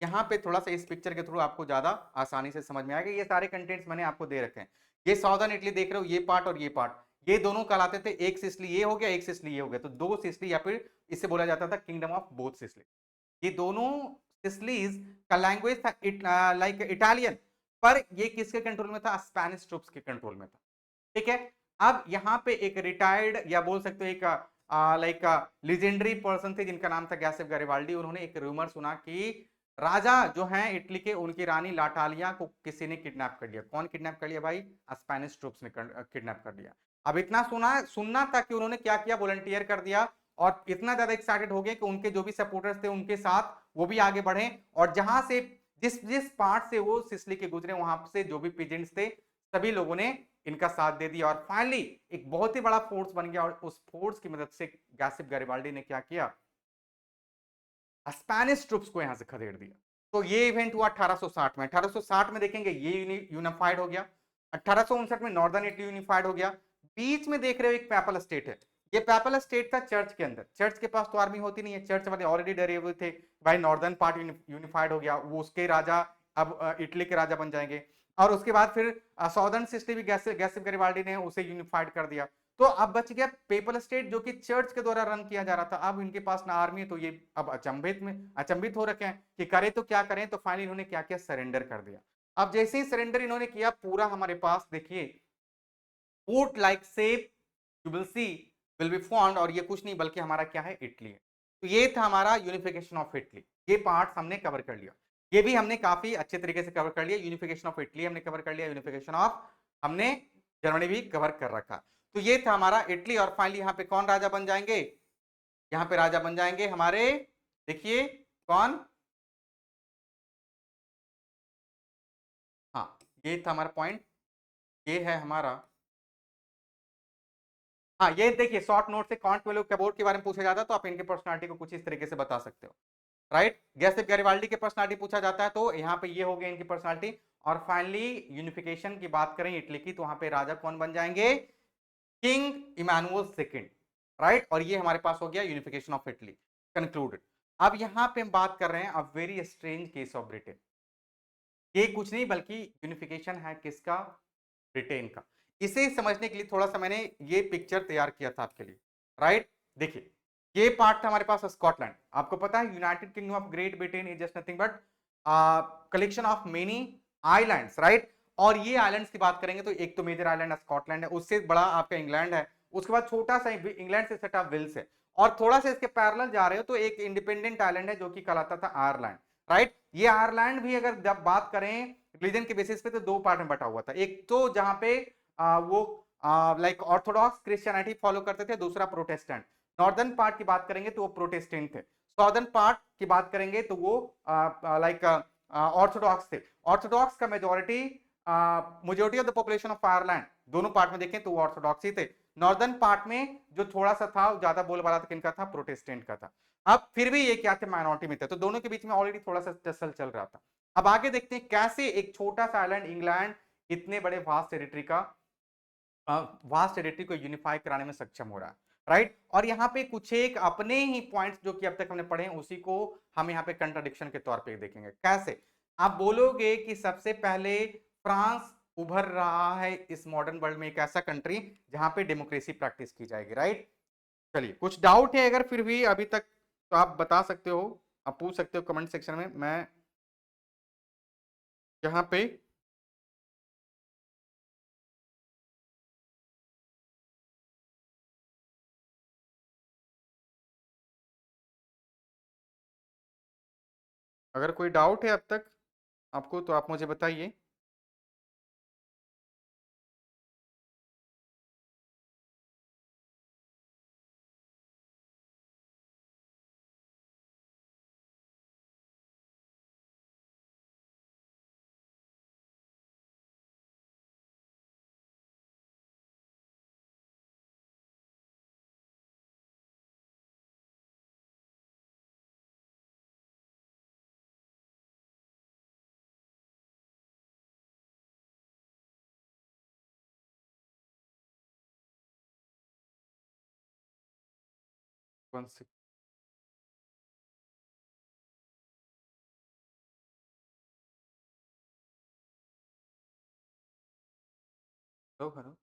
यहाँ पे थोड़ा सा इस पिक्चर के थ्रू आपको ज्यादा आसानी से समझ में आएगा। ये सारे कंटेंट्स मैंने आपको दे रखे हैं। ये साउदर्न इटली देख रहे हो, ये पार्ट और ये पार्ट, ये दोनों कहलाते थे एक सिसिली ये हो गया, एक सिसिली ये हो गया, तो दो सिसिली, या फिर इसे बोला जाता था किंगडम ऑफ बोथ सिसिली। ये दोनों सिसिलीज का लैंग्वेज था लाइक इटालियन, पर ये किसके कंट्रोल में था? स्पेनिश ट्रूप्स के कंट्रोल में था। ठीक है, अब यहाँ पे एक रिटायर्ड या बोल सकते हो एक लाइक लीजेंडरी पर्सन थे जिनका नाम था गैसेप गैरिबाल्डी। उन्होंने एक रूमर सुना कि राजा जो हैं इटली के, उनकी रानी लाटालिया को किसी ने किडनैप कर लिया। कौन किडनैप कर लिया भाई? स्पेनिश ट्रूप्स ने किडनैप कर लिया। अब इतना सुनना था कि उन्होंने क्या किया, वॉलंटियर कर दिया, और इतना ज्यादा एक्साइटेड हो गए कि उनके जो भी सपोर्टर्स थे उनके साथ वो भी आगे बढ़े, और जहां से जिस जिस पार्ट से वो सिसली के गुजरे वहां से जो भी पीजेंट्स थे सभी लोगों ने इनका साथ दे दिया, और फाइनली एक बहुत ही बड़ा फोर्स बन गया। और उस फोर्स की मदद से गैसिप गैरिबाल्डी ने क्या किया? स्पेनिश ट्रुप्स को यहां से खदेड़ दिया। तो ये इवेंट हुआ 1860 में। 1860 में देखेंगे ये यूनिफाइड हो गया। 1859 में नॉर्दर्न इटली यूनिफाइड हो गया। बीच में देख रहे हो एक पैपल स्टेट है। ये पैपल स्टेट था चर्च के अंदर। चर्च के पास तो आर्मी होती नहीं है, चर्च वाले ऑलरेडी डरे हुए थे भाई नॉर्दर्न पार्ट यूनिफाइड हो गया, वो उसके राजा अब इटली के राजा बन जाएंगे। और उसके बाद फिर साउदर्न सिस्टम भी गैसिप गैरिबाल्डी ने उसे यूनिफाइड कर दिया। तो अब बच गया पेपल स्टेट जो कि चर्च के द्वारा रन किया जा रहा था। अब इनके पास ना आर्मी है, तो ये अब अचंभित हो रखे हैं कि करें तो क्या करें। तो फाइनली इन्होंने क्या किया? सरेंडर कर दिया। अब जैसे ही सरेंडर इन्होंने किया, पूरा हमारे पास देखिए fort like shape you will see will be found, और ये कुछ नहीं बल्कि हमारा क्या है? इटली है। तो ये था हमारा यूनिफिकेशन ऑफ इटली। ये पार्ट हमने कवर कर लिया। ये भी हमने काफी अच्छे तरीके से कवर कर लिया। यूनिफिकेशन ऑफ इटली हमने कवर कर लिया, यूनिफिकेशन ऑफ हमने जर्मनी भी कवर कर रखा। तो ये था हमारा इटली। और फाइनली यहाँ पे कौन राजा बन जाएंगे? यहाँ पे राजा बन जाएंगे हमारे, देखिए कौन? हाँ, ये था हमारा पॉइंट। ये है हमारा, हाँ ये देखिए शॉर्ट नोट से कॉन्ट वेलो कैबोर्ड के बारे में पूछा जाता है तो आप इनके पर्सनालिटी को कुछ इस तरीके से बता सकते हो, राइट। गैसिप गैरिबाल्डी के पर्सनालिटी पूछा जाता है तो यहाँ पे ये हो गया इनकी पर्सनालिटी। और फाइनली यूनिफिकेशन की बात करें इटली की, तो वहां पे राजा कौन बन जाएंगे? King Emmanuel second, right. और ये हमारे पास हो गया यूनिफिकेशन ऑफ इटली कंक्लूडेड। अब यहां पे हम बात कर रहे हैं a very strange case of Britain. ये कुछ नहीं बल्कि यूनिफिकेशन है किसका? ब्रिटेन का। इसे समझने के लिए थोड़ा सा मैंने ये पिक्चर तैयार किया था आपके लिए, राइट। देखिए ये पार्ट था हमारे पास स्कॉटलैंड। आपको पता है United Kingdom of Great Britain is just nothing but collection of many islands, right. और ये आइलैंड्स की बात करेंगे तो एक तो मेजर आइलैंड स्कॉटलैंड है, उससे बड़ा आपका इंग्लैंड है, उसके बाद छोटा सा इंग्लैंड से सटा विल्स है, और थोड़ा सा इसके पैरेलल जा रहे हो तो एक इंडिपेंडेंट आइलैंड है जो कि कहलाता था आयरलैंड, राइट। ये आयरलैंड भी अगर जब बात करें रिलीजन के बेसिस पे तो दो पार्ट में बटा हुआ था। एक तो जहां पे वो लाइक ऑर्थोडॉक्स क्रिश्चियनिटी फॉलो करते थे, दूसरा प्रोटेस्टेंट। नॉर्दर्न पार्ट की बात करेंगे तो वो प्रोटेस्टेंट थे, साउदर्न पार्ट की बात करेंगे तो वो लाइक ऑर्थोडॉक्स थे। ऑर्थोडॉक्स का majority of the population of Ireland दोनों पार्ट में देखें तो वो ऑर्थोडॉक्स ही थे। नॉर्दर्न पार्ट में जो थोड़ा सा था ज्यादा बोलबाला था किनका था? प्रोटेस्टेंट का था। अब फिर भी ये क्या थे? माइनॉरिटी में थे, तो दोनों के बीच में ऑलरेडी थोड़ा सा टसल चल रहा था। अब आगे देखते हैं कैसे एक छोटा सा आइलैंड इंग्लैंड इतने बड़े वास्ट टेरिटरी को यूनिफाई कराने में सक्षम हो रहा है, राइट। और यहाँ पे कुछ एक अपने ही पॉइंट्स जो कि अब तक हमने पढ़े हैं उसी को हम यहाँ पे कंट्राडिक्शन के तौर पे देखेंगे। कैसे? आप बोलोगे कि सबसे पहले फ्रांस उभर रहा है इस मॉडर्न वर्ल्ड में एक ऐसा कंट्री जहां पे डेमोक्रेसी प्रैक्टिस की जाएगी, राइट। चलिए कुछ डाउट है अगर फिर भी अभी तक तो आप बता सकते हो, आप पूछ सकते हो कमेंट सेक्शन में। मैं यहाँ पे अगर कोई डाउट है अब तक आपको तो आप मुझे बताइए। वन से हेलो हेलो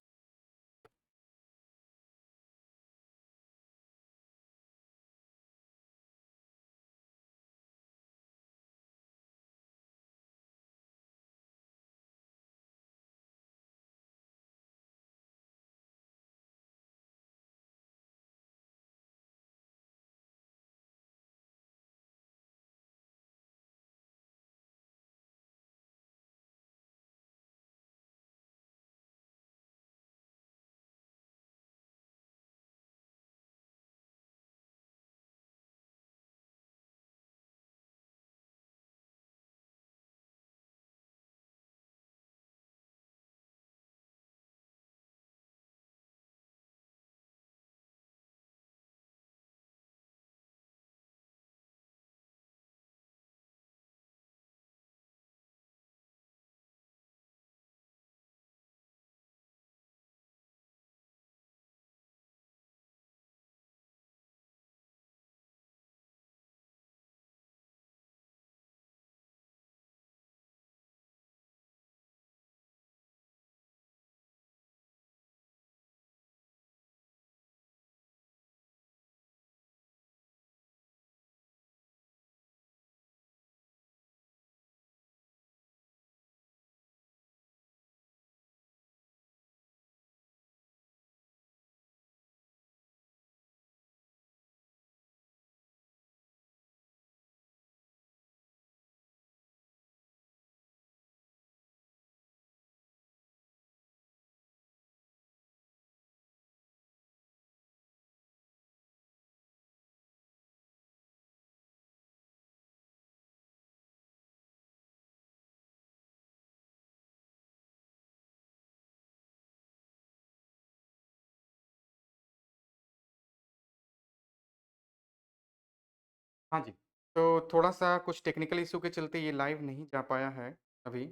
हाँ जी। तो थोड़ा-सा कुछ टेक्निकल इश्यू के चलते ये लाइव नहीं जा पाया है अभी।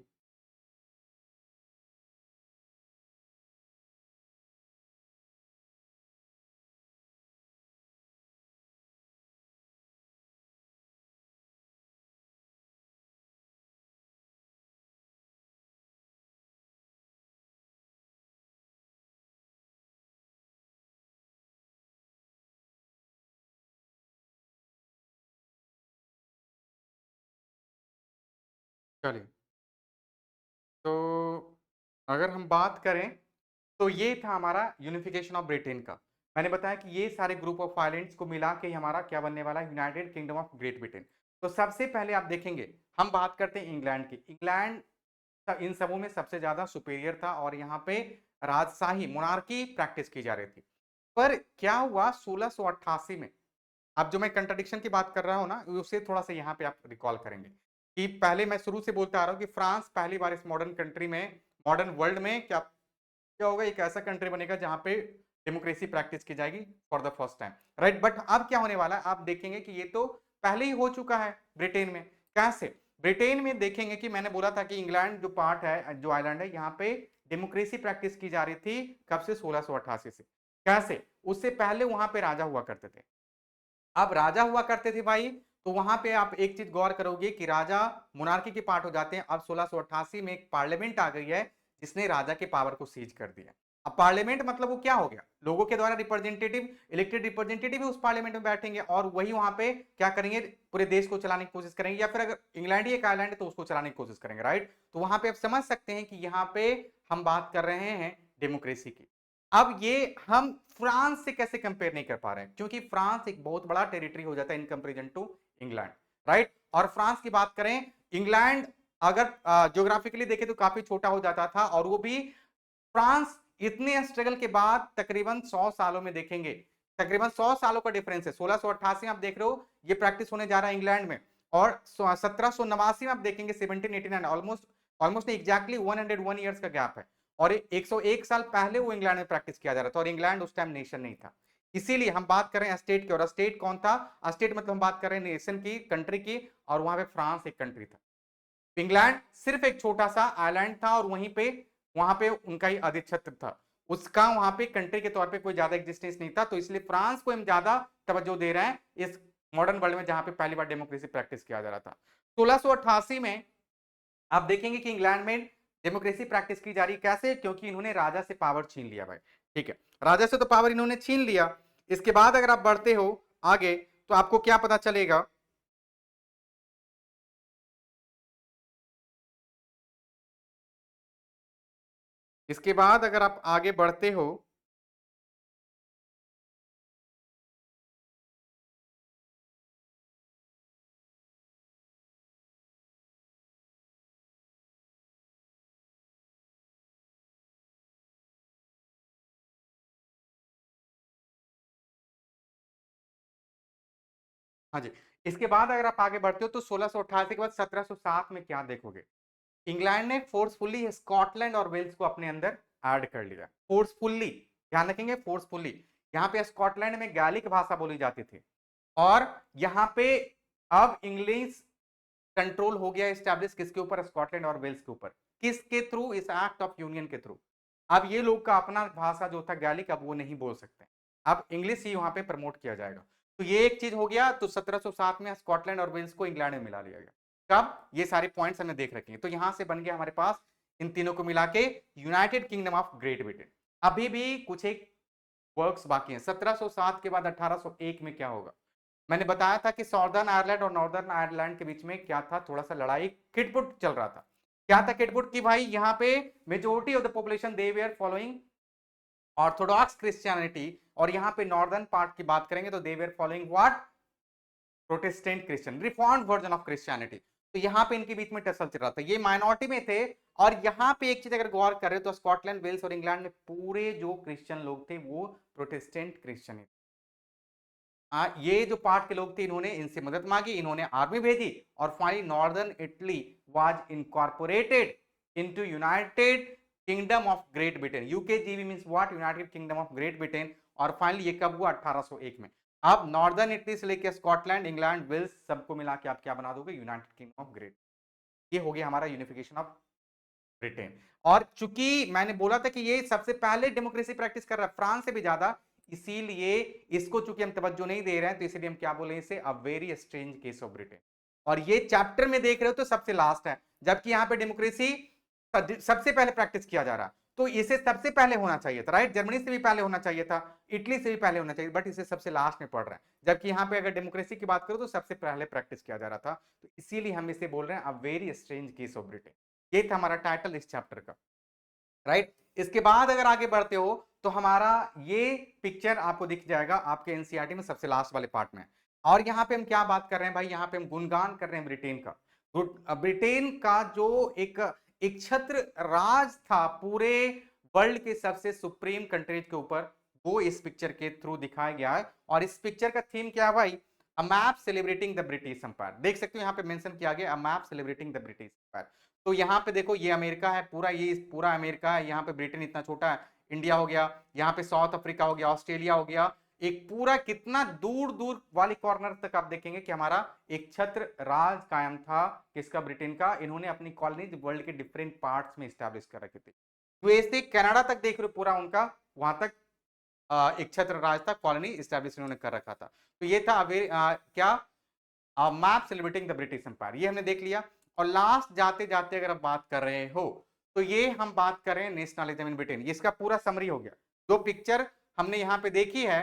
चलिए, तो अगर हम बात करें, तो ये था हमारा यूनिफिकेशन ऑफ ब्रिटेन का। मैंने बताया कि ये सारे ग्रुप ऑफ आइलैंड्स को मिला के ही हमारा क्या बनने वाला है, United Kingdom of Great Britain. तो सबसे पहले आप देखेंगे, हम बात करते हैं इंग्लैंड की। इंग्लैंड इन सबों में सबसे ज्यादा सुपीरियर था और यहाँ पे राजशाही मोनार्की प्रैक्टिस की जा रही थी। पर क्या हुआ 1688 में, अब जो मैं कंट्राडिक्शन की बात कर रहा हूं ना, उसे थोड़ा सा यहाँ पे आप रिकॉल करेंगे कि पहले मैं शुरू से बोलता आ रहा हूं कि फ्रांस पहली बार इस मॉडर्न कंट्री में, मॉडर्न वर्ल्ड में क्या क्या होगा, एक ऐसा कंट्री बनेगा जहां पे डेमोक्रेसी प्रैक्टिस की जाएगी for the first time, right. But अब क्या होने वाला है, आप देखेंगे कि ये तो पहले ही हो चुका है ब्रिटेन में। कैसे? ब्रिटेन में देखेंगे कि मैंने बोला था कि इंग्लैंड जो पार्ट है, जो आइलैंड है, यहाँ पे डेमोक्रेसी प्रैक्टिस की जा रही थी। कब से? 1688 से। कैसे? उससे पहले वहां पे राजा हुआ करते थे। अब राजा हुआ करते थे भाई, तो वहां पे आप एक चीज गौर करोगे कि राजा मोनार्की के पार्ट हो जाते हैं। अब 1688 में एक पार्लियामेंट आ गई है जिसने राजा के पावर को सीज कर दिया। अब पार्लियामेंट मतलब वो क्या हो गया, लोगों के द्वारा रिप्रेजेंटेटिव, इलेक्टेड रिप्रेजेंटेटिव ही उस पार्लियामेंट में बैठेंगे और वही वहां पे क्या करेंगे, पूरे देश को चलाने की कोशिश करेंगे, या फिर अगर इंग्लैंड ही एक आइलैंड है तो उसको चलाने की कोशिश करेंगे, राइट। तो वहां पे आप समझ सकते हैं कि यहाँ पे हम बात कर रहे हैं डेमोक्रेसी की। अब ये हम फ्रांस से कैसे कंपेयर नहीं कर पा रहे हैं, क्योंकि फ्रांस एक बहुत बड़ा टेरिटरी हो जाता है in comparison to England, right. और फ्रांस की बात करें, इंग्लैंड अगर ज्योग्राफिकली देखें तो काफी छोटा हो जाता था, और वो भी फ्रांस इतने स्ट्रगल के बाद तकरीबन 100 सालों में देखेंगे, तकरीबन 100 सालों का डिफरेंस है। 1688 में आप देख रहे हो ये प्रैक्टिस होने जा रहा है इंग्लैंड में, और 1789 में आप देखेंगे 1789, ऑलमोस्ट ऑलमोस्ट एग्जैक्टली 101 ईयर्स का गैप है। और 101 साल पहले वो इंग्लैंड में प्रैक्टिस किया जा रहा था, और इंग्लैंड उस टाइम नेशन नहीं था। इसीलिए हम बात कर रहे हैं स्टेट की, और स्टेट कौन था? स्टेट मतलब हम बात कर रहे हैं नेशन की, कंट्री की, और वहां पे फ्रांस एक कंट्री था। इंग्लैंड सिर्फ एक छोटा सा आइलैंड था और वहीं पे वहां पे उनका ही अधिच्छत्र था। उसका वहां पे कंट्री के तौर पे कोई ज्यादा एग्जिस्टेंस नहीं था, तो इसलिए फ्रांस को हम ज्यादा तवज्जो दे रहे हैं इस मॉडर्न वर्ल्ड में जहां पे पहली बार डेमोक्रेसी प्रैक्टिस किया जा रहा था। 1688 में आप देखेंगे कि इंग्लैंड में डेमोक्रेसी प्रैक्टिस की जा रही, कैसे? क्योंकि इन्होंने राजा से पावर छीन लिया भाई। ठीक है, राजा से तो पावर इन्होंने छीन लिया। इसके बाद अगर आप बढ़ते हो आगे तो आपको क्या पता चलेगा, इसके बाद अगर आप आगे बढ़ते हो हाँ जी, इसके बाद अगर आप आगे बढ़ते हो तो 1688 के बाद 1707 में क्या देखोगे, इंग्लैंड ने फोर्सफुली स्कॉटलैंड और वेल्स को अपने अंदर ऐड कर लिया। फोर्सफुली, ध्यान रखेंगे, फोर्सफुली। यहाँ पे स्कॉटलैंड में गैलिक भाषा बोली जाती थी और यहाँ पे अब इंग्लिश कंट्रोल हो गया एस्टैब्लिश किसके ऊपर, स्कॉटलैंड और वेल्स के ऊपर। किसके थ्रू? इस एक्ट ऑफ यूनियन के थ्रू। अब ये लोग का अपना भाषा जो था गैलिक, अब वो नहीं बोल सकते, अब इंग्लिश ही वहां पे प्रमोट किया जाएगा। तो ये एक चीज हो गया। तो 1707 में स्कॉटलैंड और वेल्स को इंग्लैंड में मिला लिया गया। कब? ये सारे पॉइंट्स हमने देख रखे हैं। तो यहां से बन गया हमारे पास इन तीनों को मिला के United Kingdom of Great Britain. अभी भी कुछ एक वर्क्स बाकी हैं। 1707 के बाद 1801 में क्या होगा? मैंने बताया था कि सॉर्दर्न आयरलैंड और नॉर्दर्न आयरलैंड के बीच में क्या था, थोड़ा सा लड़ाई खिटपुट चल रहा था। क्या था खिटपुट? की भाई यहाँ पे majority of the population they were following orthodox Christianity, और यहाँ पे नॉर्दर्न पार्ट की बात करेंगे तो they were following what? Protestant Christian, reformed version of Christianity. तो यहाँ पे इनके बीच में टसल चल रहा था, ये माइनॉरिटी में थे। और यहाँ पे एक चीज अगर गौर करें तो स्कॉटलैंड, वेल्स और इंग्लैंड में पूरे जो क्रिश्चियन लोग थे वो प्रोटेस्टेंट क्रिश्चियन। ये जो पार्ट के लोग थे इन्होंने इनसे मदद मांगी, इन्होंने आर्मी भेजी, और finally northern Italy was incorporated into United Kingdom of Great Britain. UKGB means what? United Kingdom of Great Britain. और फाइनली ये कब हुआ? 1801 में। अब नॉर्दर्न इटली से लेकर स्कॉटलैंड, इंग्लैंड, वेल्स सबको मिला के आप क्या बना दोगे? United Kingdom of great. ये हो गया हमारा यूनिफिकेशन ऑफ ब्रिटेन। और चूंकि मैंने बोला था कि ये सबसे पहले डेमोक्रेसी प्रैक्टिस कर रहा है फ्रांस से भी ज्यादा, इसीलिए इसको चूंकि हम तवज्जो नहीं दे रहे हैं तो इसीलिए हम क्या बोले इसे? A very strange case of Britain. और ये चैप्टर में देख रहे हो तो सबसे लास्ट है, जबकि यहां पे डेमोक्रेसी सबसे पहले प्रैक्टिस किया जा रहा है। तो इसे सबसे पहले होना चाहिए था, राइट? जर्मनी से भी पहले होना चाहिए था, इटली से भी पहले होना चाहिए, बट इसे सबसे लास्ट में पढ़ रहा है। जबकि यहाँ पे अगर डेमोक्रेसी की बात करो तो सबसे पहले प्रैक्टिस किया जा रहा था। तो इसीलिए हम इसे बोल रहे हैं a very strange case of Britain. ये था हमारा टाइटल इस चैप्टर का, राइट? इसके बाद अगर आगे बढ़ते हो तो हमारा ये पिक्चर आपको दिख जाएगा आपके एनसीईआरटी में सबसे लास्ट वाले पार्ट में। और यहाँ पे हम क्या बात कर रहे हैं भाई? यहाँ पे हम गुणगान कर रहे हैं ब्रिटेन का। ब्रिटेन का जो एक छत्र राज था पूरे वर्ल्ड के सबसे सुप्रीम कंट्रीज के ऊपर, वो इस पिक्चर के थ्रू दिखाया गया है। और इस पिक्चर का थीम क्या है भाई? A map celebrating the British empire. देख सकते हो यहाँ पे मेंशन किया गया a map celebrating the British empire. तो यहाँ पे देखो ये अमेरिका है पूरा, ये पूरा अमेरिका है, यहाँ पे ब्रिटेन इतना छोटा है, इंडिया हो गया, यहाँ पे साउथ अफ्रीका हो गया, ऑस्ट्रेलिया हो गया, एक पूरा कितना दूर दूर वाली कॉर्नर तक आप देखेंगे कि हमारा एक छत्र राज कायम था। किसका? ब्रिटेन का। इन्होंने अपनी कॉलोनीज वर्ल्ड के डिफरेंट पार्ट्स में स्टैब्लिश कर रखी थी। यूएसए कनाडा तक देख रहे हो पूरा उनका, वहां तक एक छत्र राज था, कॉलोनी स्टैब्लिश इन्होंने कर रखा था। तो ये था क्या? Map celebrating the British empire, ये हमने देख लिया। और लास्ट जाते जाते अगर आप बात कर रहे हो तो ये हम बात कर रहे हैं नेशनलिज्म इन ब्रिटेन। इसका पूरा समरी हो गया। जो पिक्चर हमने यहाँ पे देखी है,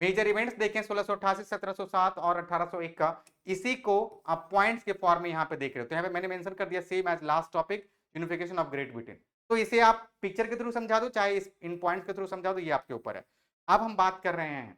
मेजर इवेंट्स देखें 1688, 1707 और 1801 का, इसी को आप पॉइंट्स के फॉर्म में यहाँ पे देख रहे हो। तो यहाँ पे मैंने मेंशन कर दिया same as last topic, unification of Great Britain. तो इसे आप पिक्चर के थ्रू समझा दो चाहे इन पॉइंट्स के थ्रू समझा दो, ये आपके ऊपर है। अब हम बात कर रहे हैं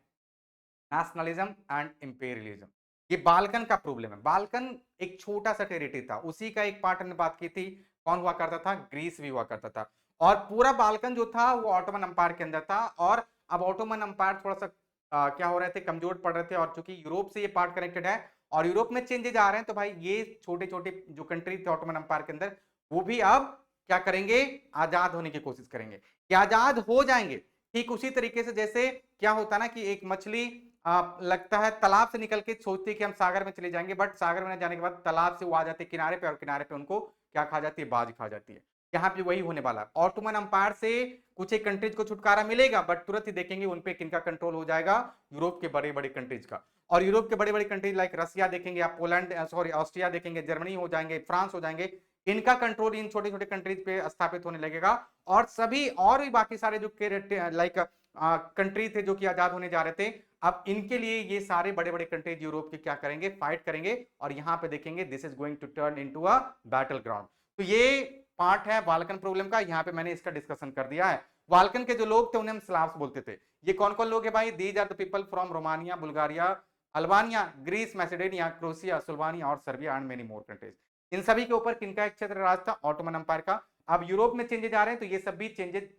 नेशनलिज्म एंड इंपेरियलिज्म। ये बाल्कन का प्रॉब्लम है। बाल्कन एक छोटा सा टेरिटरी था, उसी का एक पार्ट हमने बात की थी। कौन हुआ करता था? ग्रीस भी हुआ करता था। और पूरा बाल्कन जो था वो ऑटोमन अंपायर के अंदर था। और अब ऑटोमन अंपायर थोड़ा सा क्या हो रहे थे? कमजोर पड़ रहे थे। और चूंकि यूरोप से ये पार्ट कनेक्टेड है और यूरोप में चेंजेज आ रहे हैं, तो भाई ये छोटे छोटे जो कंट्री थे ऑटोमन अंपायर के अंदर, वो भी अब क्या करेंगे? आजाद होने की कोशिश करेंगे। क्या आजाद हो जाएंगे? ठीक उसी तरीके से जैसे क्या होता ना कि एक मछली लगता है तालाब से निकल के सोचती है कि हम सागर में चले जाएंगे, बट सागर में जाने के बाद तालाब से वो आ जाते हैं किनारे पे, और किनारे पे उनको क्या खा जाती है? बाज खा जाती है। यहाँ पे वही होने वाला। ऑटोमन अंपायर से कुछ एक कंट्रीज को छुटकारा मिलेगा, बट तुरंत ही देखेंगे उनपे किनका कंट्रोल हो जाएगा, यूरोप के बड़े बड़े कंट्रीज का। और यूरोप के बड़े बड़े कंट्रीज लाइक रसिया देखेंगे आप, पोलैंड सॉरी ऑस्ट्रिया देखेंगे, जर्मनी हो जाएंगे, फ्रांस हो जाएंगे, इनका कंट्रोल इन छोटे छोटे कंट्रीज पे स्थापित होने लगेगा। और सभी और भी बाकी सारे जो लाइक कंट्री थे जो कि आजाद होने जा रहे थे, अब इनके लिए ये सारे बड़े बड़े कंट्रीज यूरोप के क्या करेंगे, फाइट करेंगे। और यहां पे देखेंगे this is going to turn into a battle ground. तो ये पार्ट है बाल्कन प्रॉब्लम का, यहाँ पे मैंने इसका डिस्कशन कर दिया है। बाल्कन के जो लोग थे उन्हें हम स्लाव्स बोलते थे। ये कौन कौन लोग है भाई, these are the people from Romania, Bulgaria, Albania, Greece, Macedonia, Croatia, Slovenia और Serbia and many more countries. इन सभी के ऊपर किनका एक क्षेत्र राज था, ऑटोमन अंपायर का। अब यूरोप में चेंजेस आ रहे हैं, तो ये सभी चेंजेस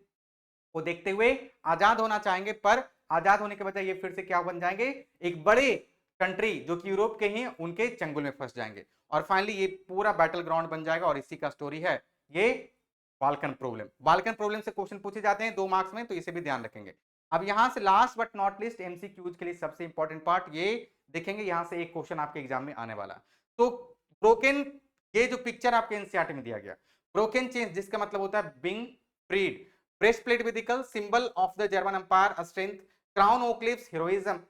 को देखते हुए आजाद होना चाहेंगे, पर आजाद होने के बजाय ये फिर से क्या बन जाएंगे, एक बड़े कंट्री जो कि यूरोप के ही उनके चंगुल में फंस जाएंगे। और फाइनली ये पूरा बैटल ग्राउंड बन जाएगा। और इसी का स्टोरी है ये बाल्कन प्रॉब्लम। बाल्कन प्रॉब्लम से क्वेश्चन पूछे जाते हैं 2 मार्क्स में, तो इसे भी ध्यान रखेंगे। अब यहां से last but not least MCQs के लिए सबसे इंपॉर्टेंट पार्ट ये देखेंगे, यहां से एक क्वेश्चन आपके एग्जाम में आने वाला। तो ब्रोकन, ये जो पिक्चर आपके एनसीईआरटी में दिया गया, ब्रोकन चेंज जिसका मतलब होता है being freed, breastplate vehicle symbol of the German Empire, a strength, crown oak leaves, heroism,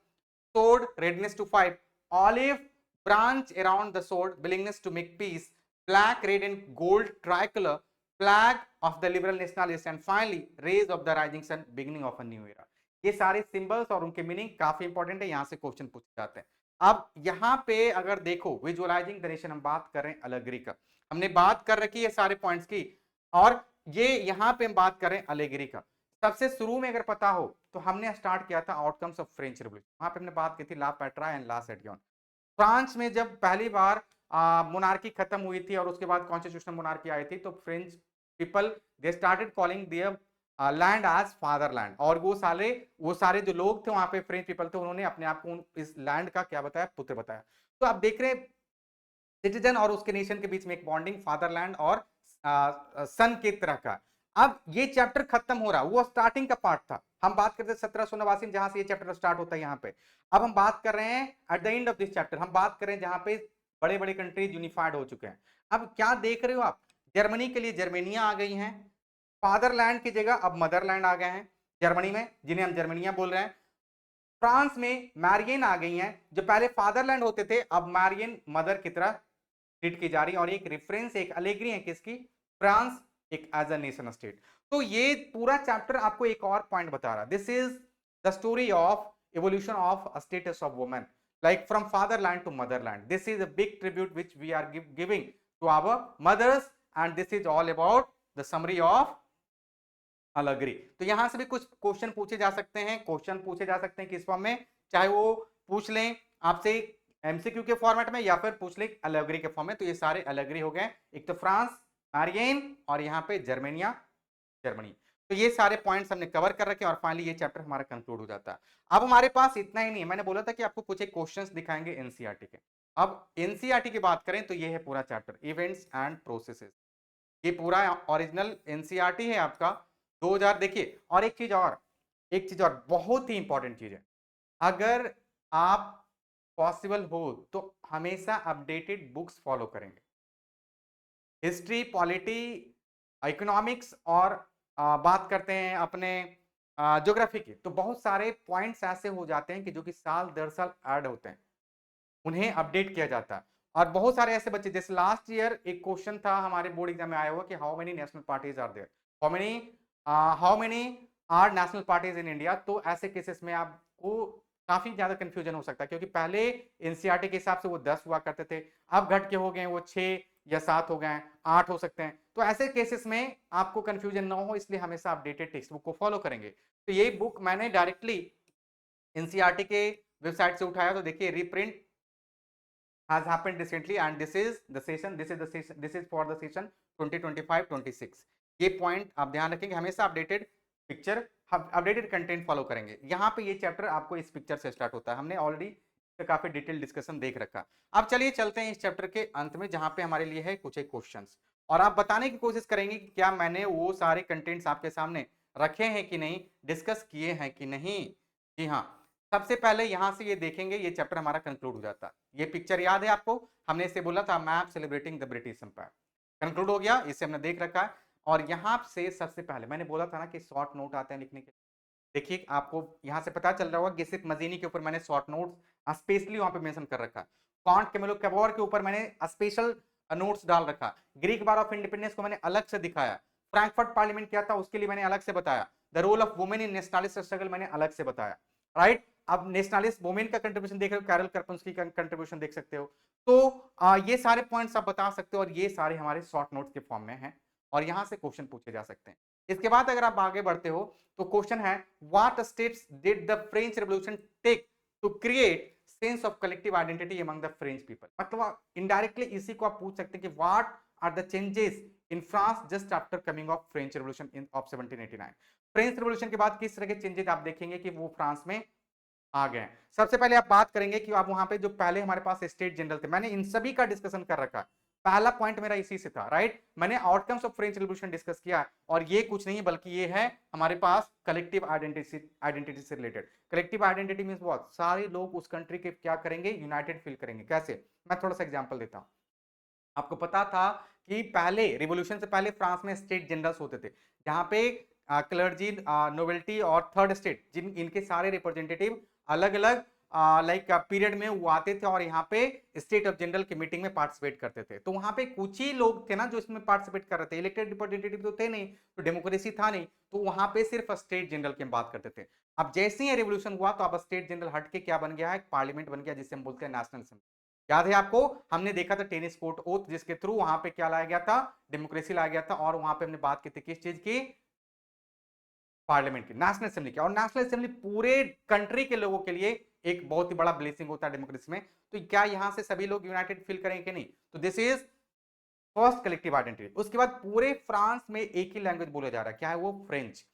sword, readiness to fight, olive branch around the sword, willingness to make peace, black, red and gold tricolor, flag of the liberal nationalist, and finally rays of the rising sun, beginning of a new era। ये सारे symbols और उनके meaning काफी important है, यहां से question पूछे जाते हैं। अब यहाँ पे अगर देखो विजुअलाइजिंग द नेशन, हम बात कर रहे हैं अलेग्री का, हमने बात कर रखी है सारे पॉइंट्स की। और ये यहां पे हम बात करें अलेग्री का, सबसे शुरू में अगर पता हो तो हमने स्टार्ट किया था आउटकम्स ऑफ फ्रेंच रिवॉल्यूशन, वहां पे हमने बात की थी ला पेट्रा एंड ला सेडियन। फ्रांस में जब पहली बार मोनार्की खत्म हुई थी और उसके बाद कॉन्स्टिट्यूशनल मोनार्की आई थी, तो French people they started calling their land as fatherland. और वो सारे जो लोग थे वहां पे फ्रेंच पीपल थे, उन्होंने अपने आप को इस लैंड का क्या बताया, पुत्र बताया। तो आप देख रहे हैं सिटीजन और उसके नेशन के बीच में एक बॉन्डिंग फादरलैंड और सन के तरह का। अब ये चैप्टर खत्म हो रहा, वो स्टार्टिंग का पार्ट था। हम बात करते हैं 1789 में जहां से ये चैप्टर स्टार्ट होता है यहाँ पे। अब हम बात कर रहे हैं eight the end of this chapter, हम बात कर रहे हैं जहां पे बड़े बड़े कंट्रीज यूनिफाइड हो चुके हैं। अब क्या देख रहे हो आप, जर्मनी के लिए जर्मेनिया आ गई हैं, फादरलैंड की जगह अब मदरलैंड आ गए हैं जर्मनी में, जिन्हें हम जर्मनिया बोल रहे हैं। फ्रांस में मैरियन आ गई हैं, जो पहले फादरलैंड होते थे अब मैरियन मदर की तरह ट्रीट की जा रही है। और एक रेफरेंस, एक अलेग्री है किसकी, फ्रांस एक एज अ नेशन स्टेट। तो ये पूरा चैप्टर आपको एक और पॉइंट बता रहा है, this is the story of evolution of a status of woman, like from fatherland to motherland. This is a big tribute which we are giving to our mothers, and this is all about the summary of Allegri. तो यहां से भी कुछ question पूछे जा सकते हैं, question पूछे जा सकते हैं किस फॉर्म में, चाहे वो पूछ लें आपसे एमसीक्यू के फॉर्मेट में या फिर पूछ लें अलेग्री के फॉर्म में। तो ये सारे अलेग्री हो गए, एक तो फ्रांस, मैरियन और यहाँ पे जर्मेनिया, जर्मनी। तो ये सारे पॉइंट्स हमने कवर कर रखे और फाइनली ये चैप्टर हमारा कंक्लूड हो जाता है। अब हमारे पास इतना ही नहीं है, मैंने बोला था कि आपको कुछ एक क्वेश्चंस दिखाएंगे एनसीईआरटी के। अब एनसीईआरटी की बात करें तो ये है पूरा चैप्टर इवेंट्स एंड प्रोसेसेस, ये पूरा ओरिजिनल एनसीईआरटी है आपका 2000। देखिए और एक चीज और बहुत ही इंपॉर्टेंट चीज है, अगर आप पॉसिबल हो तो हमेशा अपडेटेड बुक्स फॉलो करेंगे। हिस्ट्री, पॉलिटी, इकोनॉमिक्स और बात करते हैं अपने ज्योग्राफी की, तो बहुत सारे पॉइंट्स ऐसे हो जाते हैं कि जो कि साल दर साल ऐड होते हैं, उन्हें अपडेट किया जाता है। और बहुत सारे ऐसे बच्चे, जैसे लास्ट ईयर एक क्वेश्चन था हमारे बोर्ड एग्जाम में आया हुआ कि how many national parties are there, how many are national parties in India. तो ऐसे केसेस में आपको काफी ज्यादा कंफ्यूजन हो सकता है, क्योंकि पहले एनसीईआरटी के हिसाब से वो 10 हुआ करते थे, अब घट के हो गए वो 6 या 7 हो गए, 8 हो सकते हैं। तो ऐसे केसेस में आपको कंफ्यूजन ना हो, इसलिए हमेशा अपडेटेड टेक्स्ट बुक को फॉलो करेंगे। तो ये बुक मैंने डायरेक्टली एनसीईआरटी के वेबसाइट से उठाया, तो देखिए reprint has happened recently and this is the session, this is for the session 2025-26। ये पॉइंट आप ध्यान रखेंगे, हमेशा updated picture, updated content follow करेंगे। यहाँ पे ये चैप्टर आपको इस पिक्चर से स्टार्ट होता है, हमने ऑलरेडी काफी डिटेल डिस्कशन देख रखा। अब चलिए चलते हैं इस चैप्टर के अंत में, जहां पे हमारे लिए है कुछ एक क्वेश्चंस, और आप बताने की कोशिश करेंगे कि क्या मैंने वो सारे कंटेंट्स आपके सामने रखे हैं कि नहीं, डिस्कस किए हैं कि नहीं। जी हाँ, सबसे पहले यहां से ये देखेंगे, ये चैप्टर हमारा कंक्लूड हो जाता है। ये पिक्चर याद है आपको, हमने इसे बोला था map celebrating the British empire, conclude हो गया, इसे हमने देख रखा है। और यहाँ से सबसे पहले मैंने बोला था ना कि शॉर्ट नोट आते हैं लिखने के। देखिए आपको यहाँ से पता चल रहा होगा गिसिप मजीनी के ऊपर मैंने शॉर्ट नोट्स स्पेशली वहां पे मेंशन कर रखा। कॉन्ट कैमेलो कैबोर के ऊपर मैंने स्पेशल नोट्स डाल रखा। ग्रीक बार ऑफ इंडिपेंडेंस को मैंने अलग से दिखाया। फ्रैंकफर्ट पार्लियामेंट क्या था उसके लिए मैंने अलग से बताया। The role of women in nationalist struggle मैंने अलग से बताया। राइट, अब नेशनलिस्ट वुमेन का कंट्रीब्यूशन देख रहे हो, कैरल कर्पंस्की का कंट्रीब्यूशन देख सकते हो। तो ये सारे पॉइंट्स आप बता सकते हो और ये सारे हमारे शॉर्ट नोट्स के फॉर्म में हैं और यहां से क्वेश्चन पूछे जा सकते हैं। इसके बाद अगर आप आगे बढ़ते हो तो क्वेश्चन है what steps did the French revolution take to create sense of collective identity among the French people. मतलब इनडायरेक्टली इसी को आप पूछ सकते हैं कि what are the changes in France just after coming of French revolution in of 1789। French revolution के बाद किस तरह के चेंजेस आप देखेंगे कि वो फ्रांस में आ गए। सबसे पहले आप बात करेंगे कि आप वहां पे जो पहले हमारे पास स्टेट जनरल थे, मैंने इन सभी का डिस्कशन कर रखा है। पहला पॉइंट मेरा इसी से था। राइट, मैंने outcomes of French revolution discuss किया और ये कुछ नहीं है बल्कि ये है हमारे पास कलेक्टिव आइडेंटिटी से related. Collective identity means what, सारे लोग उस कंट्री के क्या करेंगे, यूनाइटेड फील करेंगे। कैसे, मैं थोड़ा सा एग्जांपल देता हूं। आपको पता था कि पहले रिवॉल्यूशन से पहले फ्रांस में स्टेट जनरल्स होते थे जहां पे क्लर्जी, नोवेल्टी और थर्ड स्टेट, जिन इनके सारे रिप्रेजेंटेटिव अलग अलग लाइक पीरियड में वो आते थे और यहाँ पे स्टेट ऑफ जनरल की मीटिंग में पार्टिसिपेट करते थे। तो वहां पे कुछ ही लोग थे ना जो इसमें पार्टिसिपेट कर रहे थे, इलेक्टेड रिप्रेजेंटेटिव तो थे नहीं, तो डेमोक्रेसी था नहीं, तो वहां पे सिर्फ स्टेट जनरल की बात करते थे। अब जैसे ही रिवोल्यूशन हुआ तो अब स्टेट जनरल हट के क्या बन गया है, पार्लियामेंट बन गया जिसे हम बोलते हैं नेशनल असेंबली। याद है आपको, हमने देखा था टेनिस कोर्ट ओथ जिसके थ्रू वहां पे क्या लाया गया था, डेमोक्रेसी लाया गया था और वहां पे हमने बात की थी किस चीज की, पार्लियामेंट की, नेशनल असेंबली की। और नेशनल असेंबली पूरे कंट्री के लोगों के लिए एक बहुत ही बड़ा ब्लेसिंग होता है डेमोक्रेसी में। तो क्या यहां से सभी लोग यूनाइटेड फील करेंगे कि नहीं? तो this is first collective identity. उसके बाद पूरे फ्रांस में एक ही लैंग्वेज बोला जा रहा है, क्या है वो, फ्रेंच।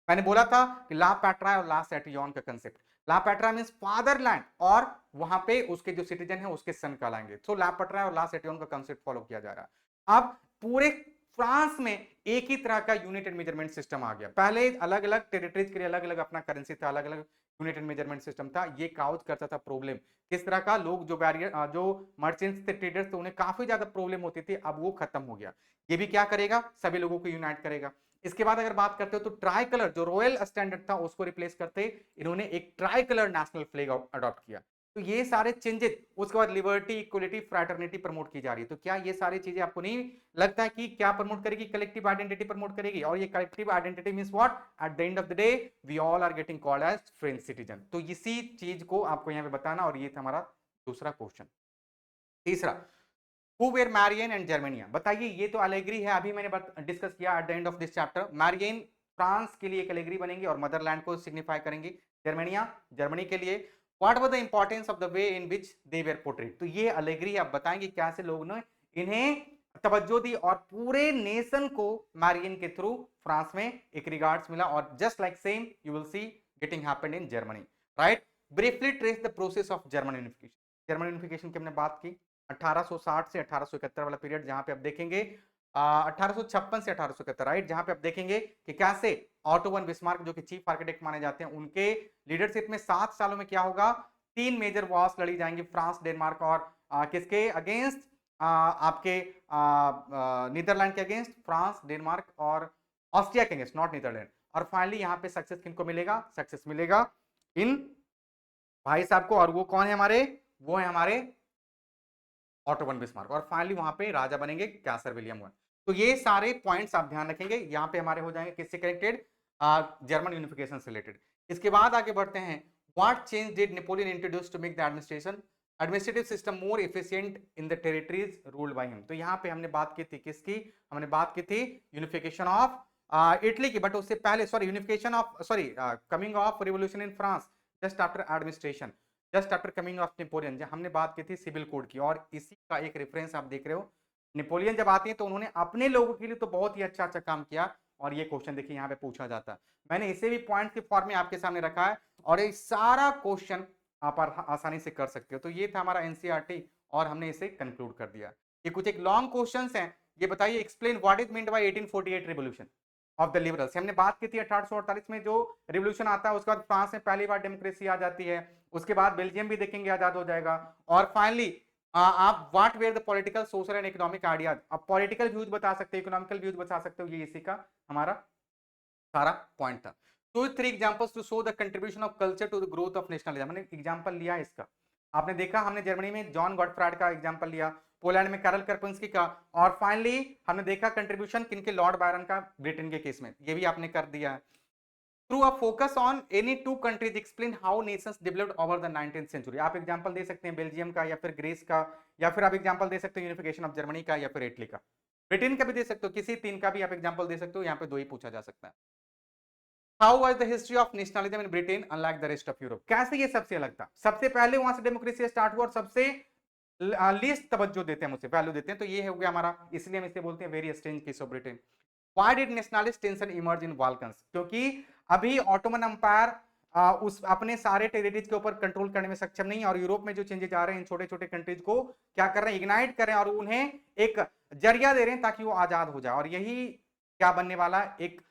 मैंने बोला था कि ला पैट्रा और ला सैटियन का कंसेप्ट। ला पैट्रा मींस फादरलैंड और वहां पे उसके जो सिटीजन है उसके सन कहलाएंगे। तो ला पैट्रा और ला सैटियन का कंसेप्ट फॉलो किया जा रहा है। अब पूरे फ्रांस में एक ही तरह का यूनिटेड मेजरमेंट सिस्टम आ गया। पहले अलग अलग टेरिटरीज के लिए अलग अलग अपना करेंसी था, अलग अलग यूनिटेड मेजरमेंट सिस्टम था। ये काउज करता था प्रॉब्लम, किस तरह का, लोग जो बैरियर जो मर्चेंट्स थे, ट्रेडर्स थे, उन्हें काफी ज्यादा प्रॉब्लम होती थी। अब वो खत्म हो गया। ये भी क्या करेगा, सभी लोगों को यूनाइट करेगा। इसके बाद अगर बात करते हो तो ट्राई कलर जो रॉयल स्टैंडर्ड था उसको रिप्लेस करते इन्होंने एक try colour national flag adopt किया। तो ये सारे चेंजेस, उसके बाद लिबर्टी, इक्वलिटी, फ्रैटर्निटी प्रमोट की जा रही है। तो क्या ये सारी चीजें आपको नहीं लगता है कि क्या प्रमोट करेगी, कलेक्टिव आइडेंटिटी प्रमोट करेगी? और ये collective identity means what, at the end of the day we all are getting called as French citizen. तो इसी चीज को आपको यहाँ पे बताना और ये था हमारा दूसरा क्वेश्चन। तीसरा, who were Marianne and Germania. बताइए, ये तो अलेग्री है, अभी मैंने डिस्कस किया at the end of this chapter. Marianne France के लिए एक अलेग्री बनेंगी और मदरलैंड को सिग्निफाई करेंगी। जर्मनिया जर्मनी के लिए। What was the importance of the way in which they were portrait. तो ये अलेग्री आप बताएंगे कैसे लोगों ने इन्हें तवज्जो दी और पूरे नेशन को मैरियन के थ्रू फ्रांस में एक रिगार्ड्स मिला। और just like same you will see getting happened in Germany. Right, briefly trace the process of German unification. German unification की हमने बात की 1860 से 1871 वाला पीरियड, जहां पे आप देखेंगे 1856 से 1871, राइट, जहां पे आप देखेंगे कि कैसे ऑटो वन बिस्मार्क जो कि चीफ आर्किटेक्ट माने जाते हैं, उनके लीडरशिप में 7 सालों में क्या होगा, 3 मेजर वॉर्स लड़ी जाएंगी, फ्रांस, डेनमार्क और किसके अगेंस्ट, आपके नीदरलैंड के अगेंस्ट, फ्रांस, डेनमार्क और ऑस्ट्रिया के अगेंस्ट, नॉट नीदरलैंड। और फाइनली यहाँ पे सक्सेस किनको मिलेगा, सक्सेस मिलेगा इन भाई साहब को, और वो कौन है हमारे, वो है हमारे ऑटो वन बिस्मार्क। और फाइनली वहां पे राजा बनेंगे कैसर विलियम वन। तो ये सारे पॉइंट्स आप ध्यान रखेंगे, यहाँ पे हमारे हो जाएंगे किससे कनेक्टेड, जर्मन यूनिफिकेशन से रिलेटेड। इसके बाद आगे बढ़ते हैं, what change did Napoleon introduce to make the administrative system more efficient in the territories ruled by him. तो यहाँ पे हमने बात की थी किसकी, हमने बात की थी यूनिफिकेशन ऑफ इटली की, बट उससे पहले sorry unification of sorry coming of revolution in France just after administration, just after coming of Napoleon. हमने बात की थी सिविल कोड की और इसी का एक रेफरेंस आप देख रहे हो। नेपोलियन जब आते हैं तो उन्होंने अपने लोगों के लिए तो बहुत ही अच्छा अच्छा काम किया और ये क्वेश्चन देखिए यहाँ पे पूछा जाता है। मैंने इसे भी पॉइंट के फॉर्म में आपके सामने रखा है और ये सारा क्वेश्चन आप आसानी से कर सकते हो। तो ये था हमारा एनसीईआरटी और हमने इसे कंक्लूड कर दिया। ये कुछ एक लॉन्ग क्वेश्चंस हैं। ये बताइए, explain what is meant by 1848 revolution of the liberals. हमने बात की थी 1848 में जो रिवोल्यूशन आता है, उसके बाद फ्रांस में पहली बार डेमोक्रेसी आ जाती है, उसके बाद बेल्जियम भी देखेंगे आजाद हो जाएगा और फाइनली आप what were the political social and economic ideas, आप पॉलिटिकल व्यूज बता सकते हो, इकोनॉमिकल व्यूज बता सकते हो, ये इसी का हमारा सारा पॉइंट था। तो 3 examples to show the contribution of culture to the growth of nationalism. मैंने एग्जांपल लिया है इसका, आपने देखा हमने जर्मनी में जॉन गॉटफ्राड का एग्जांपल लिया, पोलैंड में कार्ल कर्पेंस्की का, और फाइनली हमने देखा कंट्रीब्यूशन किनके, लॉर्ड बायरन का ब्रिटेन के केस में, ये भी आपने कर दिया है। Through a focus on any two countries explain how nations developed over the 19th century. आप एग्जांपल दे सकते हैं बेल्जियम का या फिर ग्रीस का, या फिर आप एग्जांपल दे सकते हो यूनिफिकेशन ऑफ जर्मनी का या फिर इटली का, ब्रिटेन का भी दे सकते हो, किसी 3 का भी आप एग्जांपल दे सकते हो, यहाँ पे 2 ही पूछा जा सकता है। How was the history of nationalism in Britain unlike the rest of Europe. कैसे ये सबसे अलग था, सबसे पहले वहां से डेमोक्रेसी स्टार्ट हुआ और सबसे लीस्ट तवज्जो देते हैं, मुझे वैल्यू देते हैं, तो ये हो गया हमारा, इसलिए हम इसे बोलते हैं very strange case of Britain. Why did nationalist tension emerge in Balkans, क्योंकि अभी ऑटोमन अंपायर उस अपने सारे टेरिटरीज के ऊपर कंट्रोल करने में सक्षम नहीं, और यूरोप में जो चेंजेस आ रहे हैं इन छोटे छोटे कंट्रीज को क्या कर रहे हैं, इग्नाइट कर रहे हैं और उन्हें एक जरिया दे रहे हैं ताकि वो आजाद हो जाए। और यही क्या बनने वाला है, एक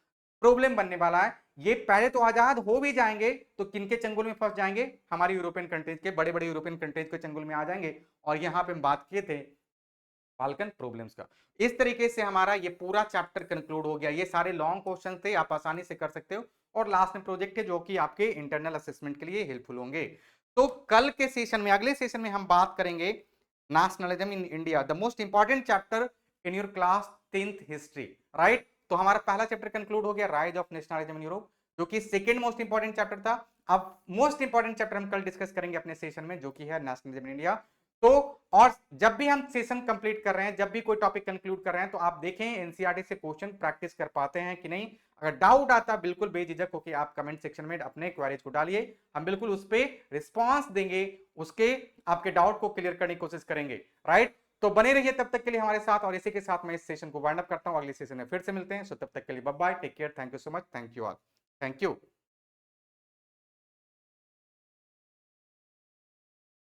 प्रॉब्लम बनने वाला है। ये पहले तो आजाद हो भी जाएंगे तो किनके चंगुल में फंस जाएंगे, हमारी यूरोपियन कंट्रीज के, बड़े बड़े यूरोपियन कंट्रीज के चंगुल में आ जाएंगे। और यहां पे हम बात किए थे बाल्कन प्रॉब्लम्स का। इस तरीके से हमारा ये पूरा चैप्टर कंक्लूड हो गया। ये सारे लॉन्ग क्वेश्चन थे, आप आसानी से कर सकते हो, और लास्ट में प्रोजेक्ट है जो कि आपके इंटरनल असेसमेंट के लिए हेल्पफुल होंगे। तो कल के सेशन में, अगले सेशन में हम बात करेंगे nationalism in India, the most important chapter in your class 10th history, right. तो हमारा पहला चैप्टर कंक्लूड हो गया, rise of nationalism in Europe, जो कि सेकंड मोस्ट इंपॉर्टेंट चैप्टर था। अब मोस्ट इंपॉर्टेंट चैप्टर हम कल डिस्कस करेंगे अपने सेशन में, जो कि है नेशनलिज्म इन इंडिया। तो और जब भी हम सेशन कंप्लीट कर रहे हैं, जब भी कोई टॉपिक कंक्लूड कर रहे हैं, तो आप देखें एनसीईआरटी से क्वेश्चन प्रैक्टिस कर पाते हैं कि नहीं। अगर डाउट आता है, बिल्कुल बेझिझक होकर आप कमेंट सेक्शन में अपने क्वेरीज को डालिए, हम बिल्कुल उस पर रिस्पॉन्स देंगे, उसके आपके डाउट को क्लियर करने की कोशिश करेंगे, राइट। तो बने रहिए तब तक के लिए हमारे साथ, और इसी के साथ मैं इस सेशन को वाइंड अप करता हूं। अगले सेशन में फिर से मिलते हैं, सो तब तक के लिए bye bye, take care, thank you so much, thank you all, thank you.